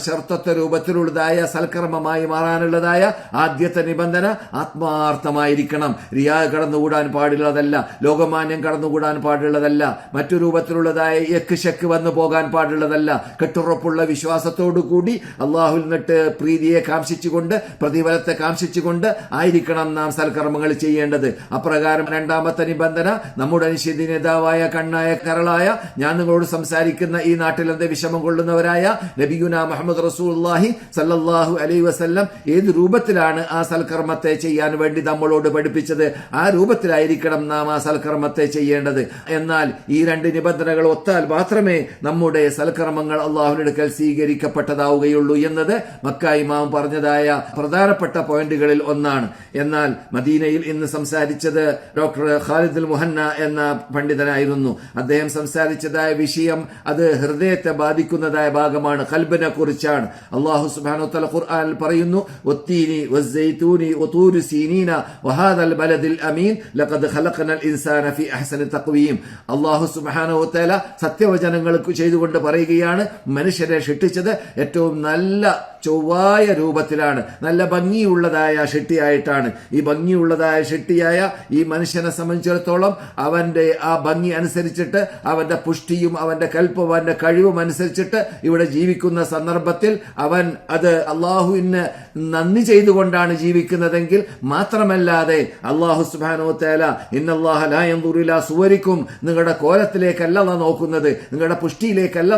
ഷർത്തത്വ രൂപത്തിലുള്ളതായ സൽക്കർമ്മമായി മാറാനുള്ളതായ ആദ്യത്തെ നിബന്ധന ആത്മാർത്ഥമായിരിക്കണം. റിയാ കടന്നുകൂടാൻ പാടുള്ളതല്ല, ലോകമാന്യം കടന്നുകൂടാൻ പാടുള്ളതല്ല, മറ്റു രൂപത്തിലുള്ളതായ യക്ക് ശക്ക് വന്നു പോകാൻ പാടുള്ളതല്ല. കെട്ടുറപ്പുള്ള വിശ്വാസത്തോടു കൂടി അള്ളാഹുൽ നിന്നിട്ട് പ്രീതിയെ കാംക്ഷിച്ചുകൊണ്ട്, പ്രതിഫലത്തെ കാംക്ഷിച്ചുകൊണ്ട് ആയിരിക്കണം നാം സൽക്കർമ്മങ്ങൾ ചെയ്യേണ്ടത്. അപ്രകാരം രണ്ടാമത്തെ നിബന്ധന, നമ്മുടെ നിശ്ചിത നേതാവായ കണ്ണായ കരളായ ഞാൻ നിങ്ങളോട് സംസാരിക്കുന്ന ഈ നാട്ടിൽ എന്ത് വിഷമം കൊള്ളുന്നവരായ നബിയുനാ മുഹമ്മദ് റസൂലുള്ളാഹി സല്ലല്ലാഹു അലൈഹി വസല്ലം ഏത് രൂപത്തിലാണ് ആ സൽക്കർമ്മത്തെ ചെയ്യാൻ വേണ്ടി നമ്മളോട് പഠിപ്പിച്ചത്, ആ രൂപത്തിലായിരിക്കണം നാം ആ സൽക്കർമ്മത്തെ ചെയ്യേണ്ടത്. എന്നാൽ ഈ രണ്ട് നിബന്ധനകൾ ഒത്താൽ മാത്രമേ നമ്മുടെ സൽക്കർമ്മങ്ങൾ അള്ളാഹുവിന്റെ അടുക്കൽ സ്വീകരിക്കപ്പെട്ടതാവുകയുള്ളൂ എന്നത് മക്ക ഇമാം പറഞ്ഞതായ പ്രധാനപ്പെട്ട പോയിന്റുകളിൽ ഒന്നാണ്. എന്നാൽ മദീനയിൽ ഇന്ന് സംസാരിച്ചത് ഡോക്ടർ ഖാലിദ് അൽ മുഹന്ന എന്ന പണ്ഡിതനായിരുന്നു. അദ്ദേഹം സംസാരിച്ചതായ വിഷയം അത് ഹൃദയത്തെ ബാധിക്കുന്നതായ ഭാഗമാണ്, ഖൽബിനെ കുറിച്ചാണ്. അല്ലാഹു സുബ്ഹാനഹു വ തആല ഖുർആനിൽ പറയുന്നു, വത്തീനി വസ്സൈതൂനി വതൂരി സീനീന വഹാദൽ ബലദിൽ അമീൻ ലഖദ് ഖലഖനൽ ഇൻസാന ഫീ അഹ്സനി തഖ്വീം. അല്ലാഹു സുബ്ഹാനഹു വ തആല സത്യവചനങ്ങൾക്ക് ചെയ്തുകൊണ്ട് പറയുകയാണ്, മനുഷ്യരെ സൃഷ്ടിച്ചത് ഏറ്റവും നല്ല ചൊവ്വായ രൂപത്തിലാണ്, നല്ല ഭംഗിയുള്ളതായ ഷിട്ടിയായിട്ടാണ്. ഈ ഭംഗിയുള്ളതായ ഷിട്ടിയായ ഈ മനുഷ്യനെ സംബന്ധിച്ചിടത്തോളം അവന്റെ ആ ഭംഗി അനുസരിച്ചിട്ട്, അവന്റെ പുഷ്ടിയും അവന്റെ കൽപ്പവും അവന്റെ കഴിവും അനുസരിച്ചിട്ട് ഇവിടെ ജീവിക്കുന്ന സന്ദർഭത്തിൽ അവൻ അത് അള്ളാഹുവിന് നന്ദി ചെയ്തുകൊണ്ടാണ് ജീവിക്കുന്നതെങ്കിൽ മാത്രമല്ലാതെ അള്ളാഹു സുബ്ഹാനഹു വ തആല ഇന്നല്ലാഹ ലാ യൻദുറു ഇലാ സുവരിക്കും, നിങ്ങളുടെ കോലത്തിലേക്കല്ല അല്ലാഹു നോക്കുന്നത്, നിങ്ങളുടെ പുഷ്ടിയിലേക്കല്ല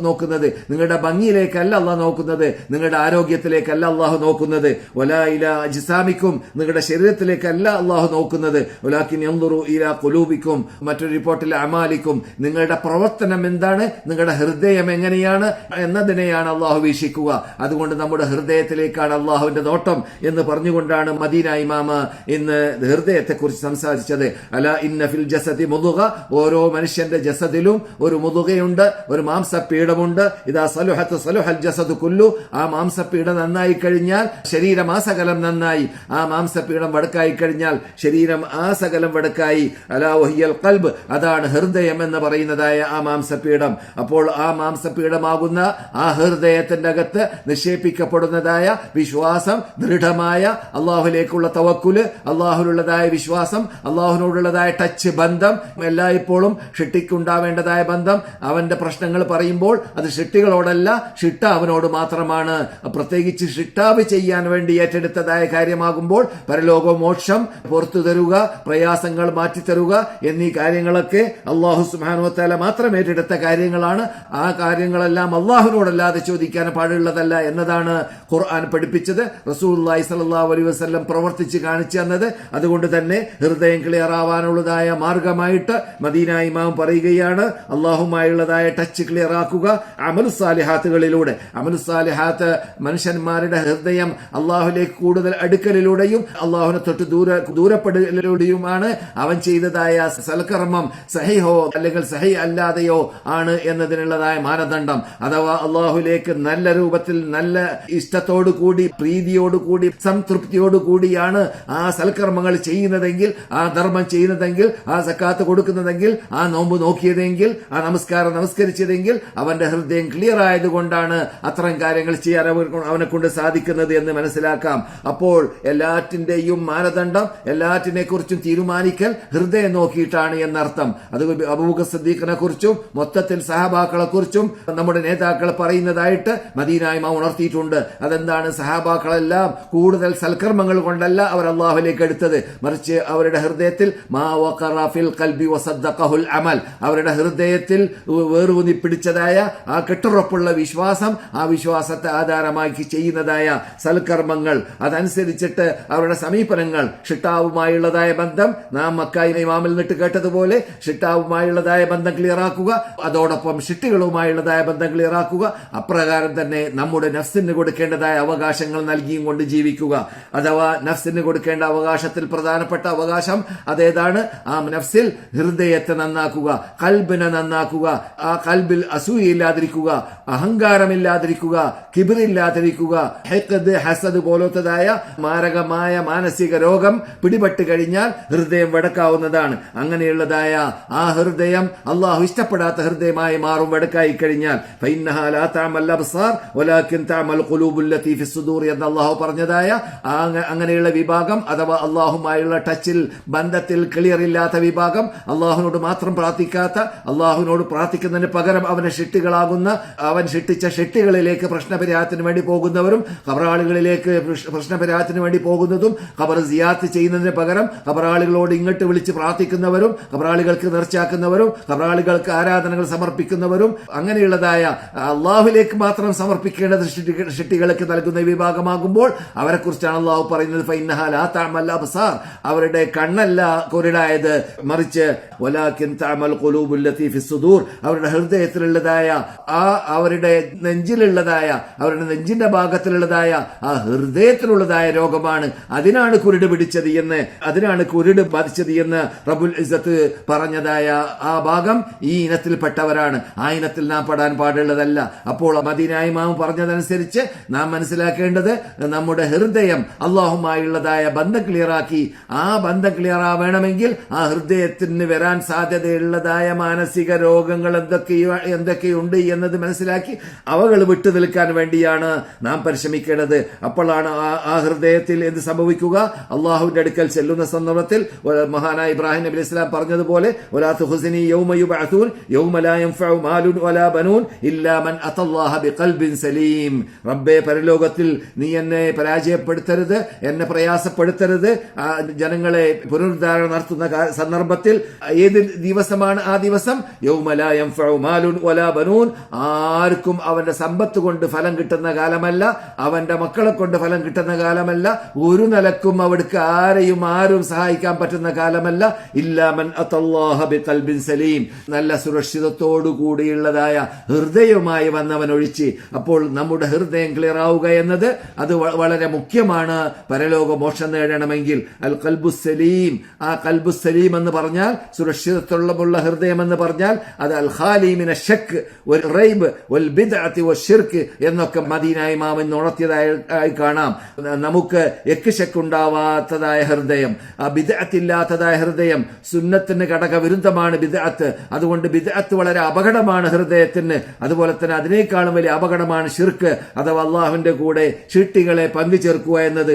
നോക്കുന്നത്, നിങ്ങളുടെ ഭംഗിയിലേക്കല്ല അല്ലാഹു നോക്കുന്നത്, നിങ്ങളുടെ ആരോഗ്യത്തിലേക്കല്ല അള്ളാഹു നോക്കുന്നത്. വലാ ഇലാ അജ്സാമിക്കും, നിങ്ങളുടെ ശരീരത്തിലേക്കല്ല അള്ളാഹു നോക്കുന്നത്. വലാകിൻ യൻദുറു ഇലാ ഖുലൂബിക്കും, മറ്റൊരു റിപ്പോർട്ടിൽ അമാലിക്കും, നിങ്ങളുടെ പ്രവർത്തനം എന്താണ്, നിങ്ങളുടെ ഹൃദയം എങ്ങനെയാണ് എന്നതിനെയാണ് അള്ളാഹു വീക്ഷിക്കുക. അതുകൊണ്ട് നമ്മുടെ ഹൃദയത്തിലേക്കാണ് അള്ളാഹുവിന്റെ നോട്ടം എന്ന് പറഞ്ഞുകൊണ്ടാണ് മദീന ഇമാമ ഇന്ന് ഹൃദയത്തെ കുറിച്ച് സംസാരിച്ചത്. അലാ ഇന്ന ഫിൽ ജസദി മുദ്ഗ, ഓരോ മനുഷ്യന്റെ ജസദിലും ഒരു മുദ്ഗയുണ്ട്, ഒരു മാംസപീഠമുണ്ട്. ഇദാ സലുഹത സലുഹൽ ജസദു കുല്ലു, ആ മാംസപീഠം നന്നായി കഴിഞ്ഞാൽ ശരീരം ആ സകലം നന്നായി, ആ മാംസപീഠം വടക്കായി കഴിഞ്ഞാൽ ശരീരം ആ സകലം വടക്കായി. അലാ വഹിയൽ ഖൽബ്, അതാണ് ഹൃദയം എന്ന് പറയുന്നതായ ആ മാംസപീഠം. അപ്പോൾ ആ മാംസപീഠമാകുന്ന ആ ഹൃദയത്തിന്റെ അകത്ത് നിക്ഷേപിക്കപ്പെടുന്നതായ വിശ്വാസം, ദൃഢമായ അള്ളാഹുലേക്കുള്ള തവക്കുല്, അള്ളാഹുലുള്ളതായ വിശ്വാസം, അള്ളാഹുവിനോടുള്ളതായ ടച്ച് ബന്ധം, എല്ലായ്പ്പോഴും ഷിട്ടിക്കുണ്ടാവേണ്ടതായ ബന്ധം. അവന്റെ പ്രശ്നങ്ങൾ പറയുമ്പോൾ അത് ഷിട്ടികളോടല്ല, ഷിട്ട അവനോട് മാത്രമാണ് പ്രത്യേകിച്ച് ഷിട്ടാബ് ചെയ്യാൻ വേണ്ടി ഏറ്റെടുത്തതായ കാര്യമാകുമ്പോൾ പരലോകമോക്ഷം പുറത്തു തരുക, പ്രയാസങ്ങൾ മാറ്റിത്തരുക എന്നീ കാര്യങ്ങളൊക്കെ അല്ലാഹു സുബ്ഹാനഹു വ തആല മാത്രം ഏറ്റെടുത്ത കാര്യങ്ങളാണ്. ആ കാര്യങ്ങളെല്ലാം അല്ലാഹുവിനോടല്ലാതെ ചോദിക്കാൻ പാടുള്ളതല്ല എന്നതാണ് ഖുർആൻ പഠിപ്പിച്ചത്, റസൂലുള്ളാഹി സ്വല്ലല്ലാഹു അലൈഹി വസല്ലം പ്രവർത്തിച്ച് കാണിച്ചു തന്നത്. അതുകൊണ്ട് തന്നെ ഹൃദയം ക്ലിയർ ആവാനുള്ളതായ മാർഗമായിട്ട് മദീന ഇമാം പറയുകയാണ്, അല്ലാഹുമായുള്ളതായ ടച്ച് ക്ലിയർ ആക്കുക അമലുസ്സാലിഹാത്തുകളിലൂടെ. അമലുസ്സാലിഹാത്ത് മനുഷ്യന്മാരുടെ ഹൃദയം അള്ളാഹുലേക്ക് കൂടുതൽ അടുക്കലിലൂടെയും അള്ളാഹുവിനെ തൊട്ട് ദൂരപ്പെടലിലൂടെയുമാണ് അവൻ ചെയ്തതായ സൽക്കർമ്മം സഹിഹോ അല്ലെങ്കിൽ സഹി അല്ലാതെയോ ആണ് എന്നതിനുള്ളതായ മാനദണ്ഡം. അഥവാ അള്ളാഹുലേക്ക് നല്ല രൂപത്തിൽ നല്ല ഇഷ്ടത്തോടുകൂടി പ്രീതിയോടുകൂടി സംതൃപ്തിയോടുകൂടിയാണ് ആ സൽക്കർമ്മങ്ങൾ ചെയ്യുന്നതെങ്കിൽ, ആ ധർമ്മം ചെയ്യുന്നതെങ്കിൽ, ആ സക്കാത്ത് കൊടുക്കുന്നതെങ്കിൽ, ആ നോമ്പ് നോക്കിയതെങ്കിൽ, ആ നമസ്കാരം നമസ്കരിച്ചതെങ്കിൽ അവന്റെ ഹൃദയം ക്ലിയർ ആയതുകൊണ്ടാണ് അത്തരം കാര്യങ്ങൾ ചെയ്യാൻ അവനെ കൊണ്ട് സാധിക്കുന്നത് എന്ന് മനസ്സിലാക്കാം. അപ്പോൾ എല്ലാറ്റിന്റെയും മാനദണ്ഡം, എല്ലാറ്റിനെ കുറിച്ചും തീരുമാനിക്കൽ ഹൃദയം നോക്കിയിട്ടാണ് എന്നർത്ഥം. അത് അബൂബക്കർ സിദ്ദീഖിനെ കുറിച്ചും മൊത്തത്തിൽ സഹാബാക്കളെ കുറിച്ചും നമ്മുടെ നേതാക്കൾ പറയുന്നതായിട്ട് മദീന ഇമാം ഉണർത്തിയിട്ടുണ്ട്. അതെന്താണ്? സഹാബാക്കളെല്ലാം കൂടുതൽ സൽക്കർമ്മങ്ങൾ കൊണ്ടല്ല അവർ അള്ളാഹുലേക്ക് എടുത്തത്, മറിച്ച് അവരുടെ ഹൃദയത്തിൽ മാ വഖറ ഫിൽ ഖൽബി വസദ്ദഖഹുൽ അമൽ, അവരുടെ ഹൃദയത്തിൽ വേറൂന്നി പിടിച്ചതായ ആ കെട്ടുറപ്പുള്ള വിശ്വാസം, ആ വിശ്വാസത്തെ ആധാരമാക്കി ചെയ്യുന്നതായ സൽക്കർമ്മങ്ങൾ, അതനുസരിച്ചിട്ട് അവരുടെ സമീപനങ്ങൾ, ഷിട്ടാവുമായുള്ളതായ ബന്ധം നാം മക്കായി ഇമാമിൽ നിന്നിട്ട് കേട്ടതുപോലെ ഷിട്ടാവുമായുള്ളതായ ബന്ധം ക്ലിയറാക്കുക, അതോടൊപ്പം ഷിട്ടികളുമായുള്ളതായ ബന്ധം ക്ലിയറാക്കുക. അപ്രകാരം തന്നെ നമ്മുടെ നഫ്സിന് കൊടുക്കേണ്ടതായ അവകാശങ്ങൾ നൽകിയും കൊണ്ട് ജീവിക്കുക. അഥവാ നഫ്സിന് കൊടുക്കേണ്ട അവകാശത്തിൽ പ്രധാനപ്പെട്ട അവകാശം അതേതാണ്? ആ നഫ്സിൽ ഹൃദയത്തെ നന്നാക്കുക, കൽബിനെ നന്നാക്കുക, ആ കൽബിൽ അസൂയയില്ലാതിരിക്കുക, അഹങ്കാരമില്ലാതിരിക്കുക, കിബിറില്ലാതിരിക്കുക. ഹിഖദ്, ഹസദ് പോലത്തതായ മാരകമായ മാനസിക രോഗം പിടിപെട്ട് കഴിഞ്ഞാൽ ഹൃദയം വടക്കാവുന്നതാണ്. അങ്ങനെയുള്ളതായ ആ ഹൃദയം അള്ളാഹു ഇഷ്ടപ്പെടാത്ത ഹൃദയമായി മാറും വടക്കായി കഴിഞ്ഞാൽ. ഫഇന്നഹാ ലാ തഅമൽ അബ്സാർ വലാകിൻ തഅമൽ ഖുലൂബുൽ ലതീ ഫിസ് സുദൂർ എന്ന് അള്ളാഹു പറഞ്ഞതായ അങ്ങനെയുള്ള വിഭാഗം, അഥവാ അള്ളാഹുമായുള്ള ടച്ചിൽ ബന്ധത്തിൽ ക്ലിയർ ഇല്ലാത്ത വിഭാഗം, അള്ളാഹുവിനോട് മാത്രം പ്രാർത്ഥിക്കാത്ത, അള്ളാഹുവിനോട് പ്രാർത്ഥിക്കുന്നതിന് പകരം അവന്റെ ഷിട്ടികളാകുന്ന, അവൻ ഷിട്ടിച്ച ഷിട്ടികളിലേക്ക് പ്രശ്നപരിഹാരത്തിന് വേണ്ടി പോകുന്നവരും, ഖബറാളികളിലേക്ക് പ്രശ്നപരിഹാരത്തിന് വേണ്ടി പോകുന്നതും, ഖബർ സിയാറത്ത് ചെയ്യുന്നതിന് പകരം ഖബറാളികളോട് ഇങ്ങോട്ട് വിളിച്ച് പ്രാർത്ഥിക്കുന്നവരും, ഖബറാളികൾക്ക് നേർച്ചയാക്കുന്നവരും, ഖബറാളികൾക്ക് ആരാധനകൾ സമർപ്പിക്കുന്നവരും, അങ്ങനെയുള്ളതായ അള്ളാഹുലേക്ക് മാത്രം സമർപ്പിക്കേണ്ടത് ഷിട്ടികൾക്ക് നൽകുന്ന വിഭാഗമാകുമ്പോൾ അവരെ കുറിച്ചാണ് അള്ളാഹു പറയുന്നത്, ഫഇന്നഹാ ലാ തഅമൽ അബ്സാർ, അവരുടെ കണ്ണല്ല കുരുടായത്, മറിച്ച് വലാകിൻ തഅമൽ ഖുലൂബുൽ ലതീ ഫിസ് സുദൂർ, അവരുടെ ഹൃദയത്തിലുള്ളതായ ആ അവരുടെ നെഞ്ചിലുള്ളതായ, അവരുടെ നെഞ്ചിന്റെ ഭാഗത്തിലുള്ളതായ ആ ഹൃദയത്തിലുള്ളതായ രോഗമാണ്, അതിനാണ് കുരുട് പിടിച്ചത് എന്ന്, അതിനാണ് കുരുട് ബാധിച്ചത് എന്ന് റബ്ബുൽ ഇസ്സത്ത് പറഞ്ഞതായ ആ ഭാഗം ഈ ഇനത്തിൽപ്പെട്ടവരാണ്. ആ ഇനത്തിൽ നാം പെടാൻ പാടുള്ളതല്ല. അപ്പോൾ മദീന ഇമാം പറഞ്ഞതനുസരിച്ച് നാം മനസ്സിലാക്കേണ്ടത് നമ്മുടെ ഹൃദയം അള്ളാഹുമായുള്ളതായ ബന്ധം ക്ലിയറാക്കി, ആ ബന്ധം ക്ലിയർ ആവണമെങ്കിൽ ആ ഹൃദയത്തിന് വരാൻ സാധ്യതയുള്ളതായ മാനസിക രോഗങ്ങൾ എന്തൊക്കെയുണ്ട് എന്നത് മനസ്സിലാക്കി അവകൾ വിട്ടു നിൽക്കാൻ വേണ്ടിയാണ് നാം പരിശ്രമിക്കേണ്ടത്. അപ്പോഴാണ് ആ ഹൃദയത്തിൽ എന്ത് സംഭവിക്കുക? അള്ളാഹുവിന്റെ അടുക്കൽ ചെല്ലുന്ന സന്ദർഭത്തിൽ മഹാനായ ഇബ്രാഹിം നബി അലൈഹി സ്വലാം പറഞ്ഞതുപോലെ വലാ തുഖ്സിനി യൗമ യുബഅസൂൻ യൗമ ലാ യൻഫഉ മാലുൻ വലാ ബനൂൻ ഇല്ലാ മൻ അത്തല്ലാഹ ബിഖൽബിൻ സലീം. റബ്ബേ, പരലോകത്തിൽ നീ എന്നെ പരാജയപ്പെടുത്തരുത്, എന്നെ പ്രയാസപ്പെടുത്തരുത്. ജനങ്ങളെ പുനരുദ്ധാരണം നടത്തുന്ന സന്ദർഭത്തിൽ ഏത് ദിവസമാണ് ആ ദിവസം? യൗമ ലാ യൻഫഉ മാലുൻ വലാ ബനൂൻ, ആർക്കും അവന്റെ സമ്പത്ത് കൊണ്ട് ഫലം കിട്ടുന്ന കാലമല്ല, അവന്റെ മക്കളെ കൊണ്ട് ഫലം കിട്ടുന്ന കാലമല്ല, ഒരു നിലക്കും അവിടേക്ക് ആരും സഹായിക്കാൻ പറ്റുന്ന കാലമല്ല. ഇല്ലാ മൻ അത്തല്ലാഹ ബിഖൽബിൻ സലീം, നല്ല സുരക്ഷിതത്തോടു കൂടിയുള്ളതായ ഹൃദയവുമായി വന്നവൻ ഒഴിച്ച്. അപ്പോൾ നമ്മുടെ ഹൃദയം ക്ലിയർ ആവുക എന്നത് അത് വളരെ മുഖ്യമാണ് പരലോക മോക്ഷം നേടണമെങ്കിൽ. അൽ ഖൽബു സലീം, ആ ഖൽബു സലീം എന്ന് പറഞ്ഞാൽ സുരക്ഷിതത്വമുള്ള ഹൃദയം എന്ന് പറഞ്ഞാൽ അത് അൽ ഖാലി മിന ശക്ക് വൽ റൈബ് വൽ ബിദ്അത്തി വശിർക്ക് എന്നൊക്കെ മദീന ഇമാം ഉണർത്തിയതായി കാണാം. നമുക്ക് ശക്കുണ്ടാവാത്തതായ ഹൃദയം, ആ ബിദ്അത്തില്ലാത്തതായ ഹൃദയം, സുന്നത്തിന് ഘടകവിരുദ്ധമാണ് ബിദ്അത്ത്. അതുകൊണ്ട് ബിദ്അത്ത് വളരെ അപകടമാണ് ഹൃദയത്തിന്. അതുപോലെ തന്നെ അതിനേക്കാളും വലിയ അപകടമാണ് ശിർക്ക്, അഥവാ അള്ളാഹുവിന്റെ കൂടെ ഷിട്ടികളെ പങ്കുചേർക്കുക എന്നത്.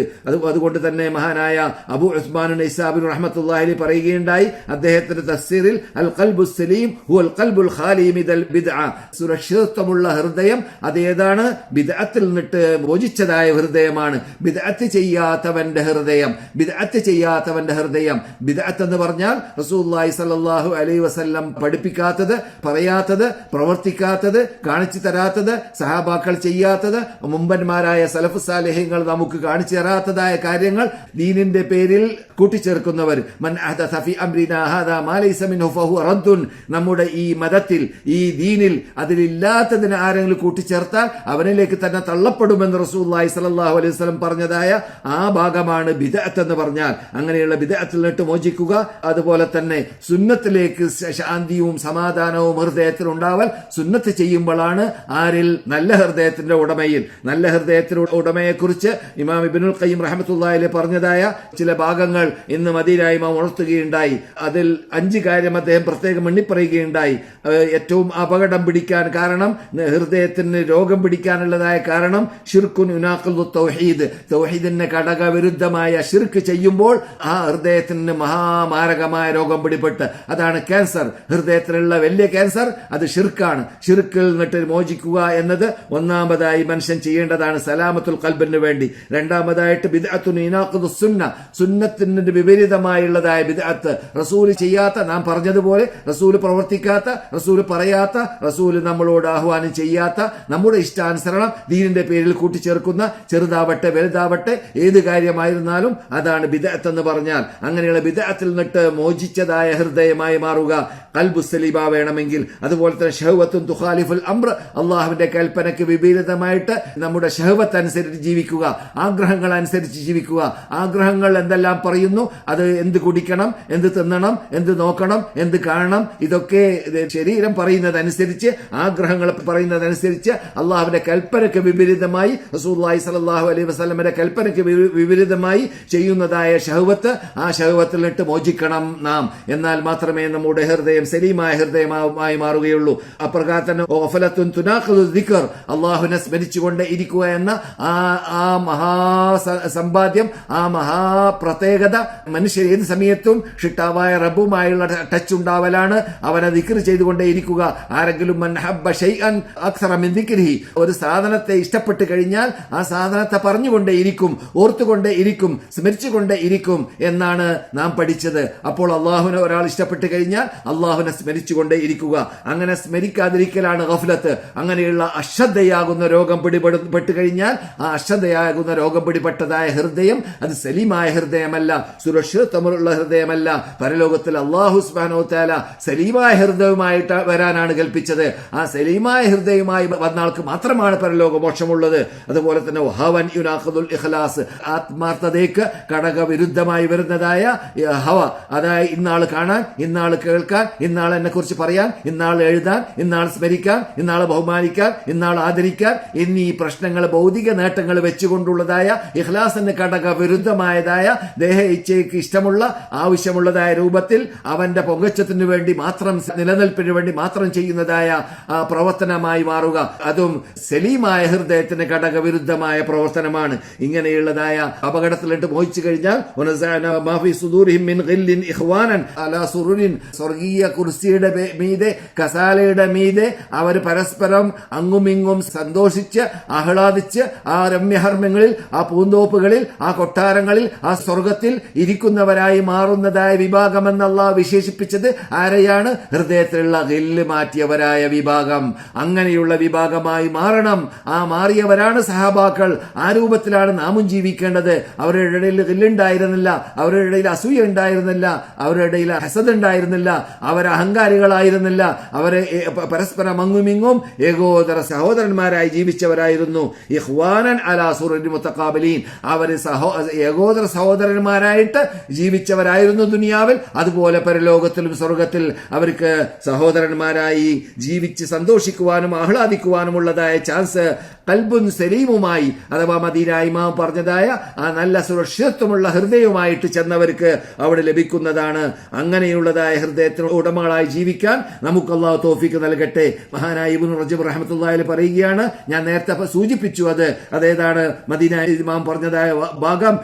അതുകൊണ്ട് തന്നെ മഹാനായ അബൂ ഉസ്മാൻ നൈസാബി റഹ്മത്തുള്ളാഹി അലൈഹി പറയുകയുണ്ടായി, അദ്ദേഹത്തിന്റെ തഫ്സീറിൽ അൽ ഖൽബു സലീം ഹുവൽ ഖൽബുൽ ഖാലി മിനൽ ബിദ്അ, സുരക്ഷിതത്വമുള്ള ഹൃദയം അതേതാണ്? ബിദ്അത്തിൽ നിന്നിട്ട് മോചിച്ചതായ ഹൃദയമാണ് ബിദ്അത്ത് ചെയ്യാത്തവന്റെ ഹൃദയം. ബിദ്അത്ത് ചെയ്യാത്തവന്റെ ഹൃദയം, ബിദ്അത്ത് എന്ന് പറഞ്ഞാൽ റസൂലുള്ളാഹി സ്വല്ലല്ലാഹു അലൈഹി വസല്ലം പഠിപ്പിക്കാത്തത്, പറയാത്തത്, പ്രവർത്തിക്കാത്തത്, കാണിച്ചു തരാത്തത്, സഹാബാക്കൾ ചെയ്യാത്തത്, മുമ്പന്മാരായ സലഫ് സാലിഹീങ്ങൾ നമുക്ക് കാണിച്ചു തരാത്തതായ കാര്യങ്ങൾ ദീനിന്റെ പേരിൽ കൂട്ടിച്ചേർക്കുന്നവർ. മൻ അഹദസ ഫീ അംരിനാ ഹാദാ മാ ലൈസ മിൻഹു ഫഹുവ റദ്ദുൻ. നമ്മുടെ ഈ മതത്തിൽ, ഈ ദീനിൽ അതിലില്ലാത്തതിന് ആരെങ്കിലും കൂട്ടിച്ചേർത്താൽ അവനിലേക്ക് തന്നെ തള്ളപ്പെടുമെന്ന് റസൂലുള്ളാഹി സ്വല്ലല്ലാഹു അലൈഹി വസല്ലം പറഞ്ഞതായ ആ ഭാഗമാണ് ബിദ്അത്ത് എന്ന് പറഞ്ഞാൽ. അങ്ങനെയുള്ള ബിദ്അത്തിൽ നിന്നിട്ട് മോചിക്കുക, അതുപോലെ തന്നെ സുന്നത്തിലേക്ക് ശാന്തിയും സമാധാനവും ഹൃദയത്തിൽ ഉണ്ടാവൽ സുന്നത്ത് ചെയ്യുമ്പോഴാണ് ആരിൽ നല്ല ഹൃദയത്തിന്റെ ഉടമയിൽ. നല്ല ഹൃദയത്തിന്റെ ഉടമയെക്കുറിച്ച് ഇമാം ഇബ്നുൽ ഖയ്യിം റഹ്മത്തുള്ളാഹി അലൈഹി പറഞ്ഞതായ ചില ഭാഗങ്ങൾ ഇന്ന് മദീന ഇമാം ഉണർത്തുകയുണ്ടായി. അതിൽ 5 കാര്യം അദ്ദേഹം പ്രത്യേകം എണ്ണിപ്പറയുകയുണ്ടായി. ഏറ്റവും അപകടം പിടിക്കാൻ കാരണം, ഹൃദയത്തിന് രോഗം പിടിക്കാനുള്ളതായ കാരണം ശിർക്കുൻ യുനാഖിദു തൗഹീദ്, തൗഹീദിന് ഘടകവിരുദ്ധമായ ശിർക്ക് ചെയ്യുമ്പോൾ ആ ഹൃദയത്തിന് മഹാമാരകമായ രോഗം പിടിപെട്ട്, അതാണ് ക്യാൻസർ. ഹൃദയത്തിലുള്ള വലിയ ക്യാൻസർ അത് ഷിർക്കാണ്. ഷിർക്കിൽ നിന്നിട്ട് മോചിക്കുക എന്നത് ഒന്നാമതായി മനുഷ്യൻ ചെയ്യേണ്ടതാണ് സലാമത്തുൽ ഖൽബിന് വേണ്ടി. രണ്ടാമതായിട്ട് ബിദ്അത്തുൻ യുനാഖിദു സുന്ന, സുന്നത്തിന് വിപരീതമായുള്ളതായ ബിദ്അത്ത്, റസൂൽ ചെയ്യാത്ത, നാം പറഞ്ഞതുപോലെ റസൂൽ പ്രവർത്തിക്കാത്ത, റസൂൽ പറയാത്ത, റസൂൽ നമ്മളോട് ആഹ്വാനം ചെയ്യാത്ത, നമ്മുടെ ഇഷ്ടാനുസരണം ദീനിന്റെ പേരിൽ കൂട്ടിച്ചേർക്കുന്ന, ചെറുതാവട്ടെ വലുതാവട്ടെ ഏത് കാര്യമായിരുന്നാലും അതാണ് ബിദ്അത്ത് എന്ന് പറഞ്ഞാൽ. അങ്ങനെയുള്ള ബിദ്അത്തിൽ നിന്നിട്ട് മോചിച്ചതായ ഹൃദയമായി മാറുക ഖൽബു സലീമ വേണമെങ്കിൽ. അതുപോലെ തന്നെ ഷഹ്വത്തുൻ തുഖാലിഫുൽ അംർ, അള്ളാഹുവിന്റെ കൽപ്പനയ്ക്ക് വിപരീതമായിട്ട് നമ്മുടെ ഷഹ്വത്ത് അനുസരിച്ച് ജീവിക്കുക, ആഗ്രഹങ്ങൾ അനുസരിച്ച് ജീവിക്കുക. ആഗ്രഹങ്ങൾ എന്തെല്ലാം പറയുന്നു, അത് എന്ത് കുടിക്കണം, എന്ത് തിന്നണം, എന്ത് നോക്കണം, എന്ത് കാണണം, ഇതൊക്കെ ശരീരം പറയുന്നതനുസരിച്ച്, ആഗ്രഹങ്ങൾ പറയുന്നതനുസരിച്ച് അള്ളാഹുവിന്റെ കൽപ്പനയ്ക്ക് വിപരീതമായി, റസൂലുള്ളാഹി സ്വല്ലല്ലാഹു അലൈഹി വസല്ലമയുടെ കൽപ്പനയ്ക്ക് വിപരീതമായി ചെയ്യുന്നതായ ഷഹ്വത്ത്, ആ ഷഹ്വത്തിൽ നിന്നിട്ട് മോചിക്കണം നാം. എന്നാൽ മാത്രമേ നമ്മുടെ ഹൃദയം സലീമായ ഹൃദയമായി മാറുകയുള്ളൂ. അപ്രകാരം തന്നെ ഗഫലത്തുൻ തുനാഖിദു ദിക്ർ, അള്ളാഹുവിനെ സ്മരിച്ചുകൊണ്ട് ഇരിക്കുക എന്ന ആ മഹാസമ്പാദ്യം, ആ മഹാപ്രത്യേകത മനുഷ്യർ ഏത് സമയത്തും ഷിട്ടാവായ റബ്ബുമായുള്ള ടച്ച് ഉണ്ടാവലാണ്. അവനെ ദിക്ർ ചെയ്തുകൊണ്ടേ ഇരിക്കുക. ആരെങ്കിലും മൻ ഹബ്ബ ശൈഅൻ അക്സറ മിൻ ദിക്രിഹി, ഒരു സാധനത്തെ ഇഷ്ടപ്പെട്ട് കഴിഞ്ഞാൽ ആ സാധനത്തെ പറഞ്ഞുകൊണ്ടേ ഇരിക്കും, ഓർത്തുകൊണ്ടേ ഇരിക്കും, സ്മരിച്ചുകൊണ്ടേ ഇരിക്കും എന്നാണ് നാം പഠിച്ചത്. അപ്പോൾ അള്ളാഹുവിനെ ഒരാൾ ഇഷ്ടപ്പെട്ട് കഴിഞ്ഞാൽ അള്ളാഹുവിനെ സ്മരിച്ചുകൊണ്ടേ ഇരിക്കുക. അങ്ങനെ സ്മരിക്കാതിരിക്കലാണ് ഗഫ്ലത്ത്. അങ്ങനെയുള്ള അശ്രദ്ധയാകുന്ന രോഗം പിടിപെട്ട് കഴിഞ്ഞാൽ ആ അശ്രദ്ധയാകുന്ന രോഗം പിടിപെട്ടതായ ഹൃദയം അത് സലീമായ ഹൃദയമല്ല, സുരക്ഷിതത്വമുള്ള ഹൃദയമല്ല. പരലോകത്തിൽ അല്ലാഹു സുബ്ഹാനഹു വ തആല സലീമായ ഹൃദയവുമായിട്ട് വരാനാണ് കൽപ്പിച്ചത്. ആ സലീമായ ഹൃദയവുമായി വന്ന ആൾക്ക് മാത്രമാണ് പരലോക മോക്ഷമുള്ളത്. അതുപോലെ തന്നെ വഹവൻ യുനാഖിദുൽ ഇഖ്ലാസ്, ആത്മാർത്ഥതയ്ക്ക് ഘടകവിരുദ്ധമായി വരുന്നതായ ഹവ, അതായത് ഇന്നാൾ കാണാൻ, ഇന്നാൾ കേൾക്കാൻ, ഇന്നാൾ എന്നെ കുറിച്ച് പറയാൻ, ഇന്നാൾ എഴുതാൻ, ഇന്നാൾ സ്മരിക്കാൻ, ഇന്നാൾ ബഹുമാനിക്കാൻ, ഇന്നാൾ ആദരിക്കാൻ എന്നീ പ്രശ്നങ്ങൾ, ഭൗതിക നേട്ടങ്ങൾ വെച്ചുകൊണ്ടുള്ളതായ ഇഖ്ലാസിന് ഘടകവിരുദ്ധമായതായ ദേഹ ഇച്ഛയ്ക്ക് ഇഷ്ടമുള്ള ആവശ്യമുള്ളതായ രൂപത്തിൽ അവന്റെ പൊങ്ങച്ചത്തിന് വേണ്ടി മാത്രം, നിലനിൽപ്പിന് വേണ്ടി മാത്രം ചെയ്യുന്നതായ പ്രവർത്തനമായി മാറുക. അതും സലീമായ ഹൃദയത്തിന് ഘടകവിരുദ്ധമായ പ്രവർത്തനമാണ്. ഇങ്ങനെയുള്ളതായ അപകടത്തിലിട്ട് മോഹിച്ചു കഴിഞ്ഞാൽ സ്വർഗീയ കുർസിയുടെ മീതെ, കസാലയുടെ മീതെ അവർ പരസ്പരം അങ്ങുമിങ്ങും സന്തോഷിച്ച് ആഹ്ലാദിച്ച് ആ രമ്യഹർമ്മ്യങ്ങളിൽ, ആ പൂന്തോപ്പുകളിൽ, ആ കൊട്ടാരങ്ങളിൽ, ആ സ്വർഗത്തിൽ ഇരിക്കുന്നവരായി മാറുന്നതായ വിഭാഗമെന്ന് അല്ലാഹു വിശേഷിപ്പിച്ചത് ആരെയാണ്? ഹൃദയത്തിലുള്ള ഗില്ല് മാറ്റിയവരായ വിഭാഗം. അങ്ങനെയുള്ള വിഭാഗമായി മാറണം. ആ മാറിയവരാണ് സഹാബാക്കൾ. ആ രൂപത്തിലാണ് നാമും ജീവിക്കേണ്ടത്. അവരുടെ ഇടയിൽ ഗില്ലുണ്ടായിരുന്നില്ല, അവരുടെ ഇടയിൽ അസൂയ ഉണ്ടായിരുന്നില്ല, അവരുടെ ഇടയിൽ ഹസദ് ഉണ്ടായിരുന്നില്ല, അവർ അഹങ്കാരികളായിരുന്നില്ല, അവരെ പരസ്പരം അങ്ങുമിങ്ങും ഏകോദര സഹോദരന്മാരായി ജീവിച്ചവരായിരുന്നു. ഇഖ്വാനൻ അലാ സുറരി മുതഖാബിലീൻ, അവർ ഏകോദര സഹോദരന്മാരായിട്ട് ജീവിച്ചവരായിരുന്നു ദുനിയാവിൽ. അതുപോലെ പരലോകത്തിലും സ്വർഗത്തിൽ അവർക്ക് സഹോദരന്മാരായി ജീവിച്ച് സന്തോഷിക്കുവാനും ആഹ്ലാദിക്കുവാനുമുള്ളതായ ചാൻസ് ഖൽബുൻ സലീമുമായി, അഥവാ മദീന ഇമാം പറഞ്ഞതായ ആ നല്ല സുരക്ഷിതത്വമുള്ള ഹൃദയവുമായിട്ട് ചെന്നവർക്ക് അവിടെ ലഭിക്കുന്നതാണ്. അങ്ങനെയുള്ളതായ ഹൃദയത്തിന് ഉടമകളായി ജീവിക്കാൻ നമുക്ക് അല്ലാഹു തൗഫീഖ് നൽകട്ടെ. മഹാനായ ഇബ്നു റജബ് റഹ്മത്തുള്ളാഹി അലൈഹി പറയുകയാണ്, ഞാൻ നേരത്തെ സൂചിപ്പിച്ചു, അതേതാണ് മദീന ഇമാം പറഞ്ഞതായ ഭാഗം.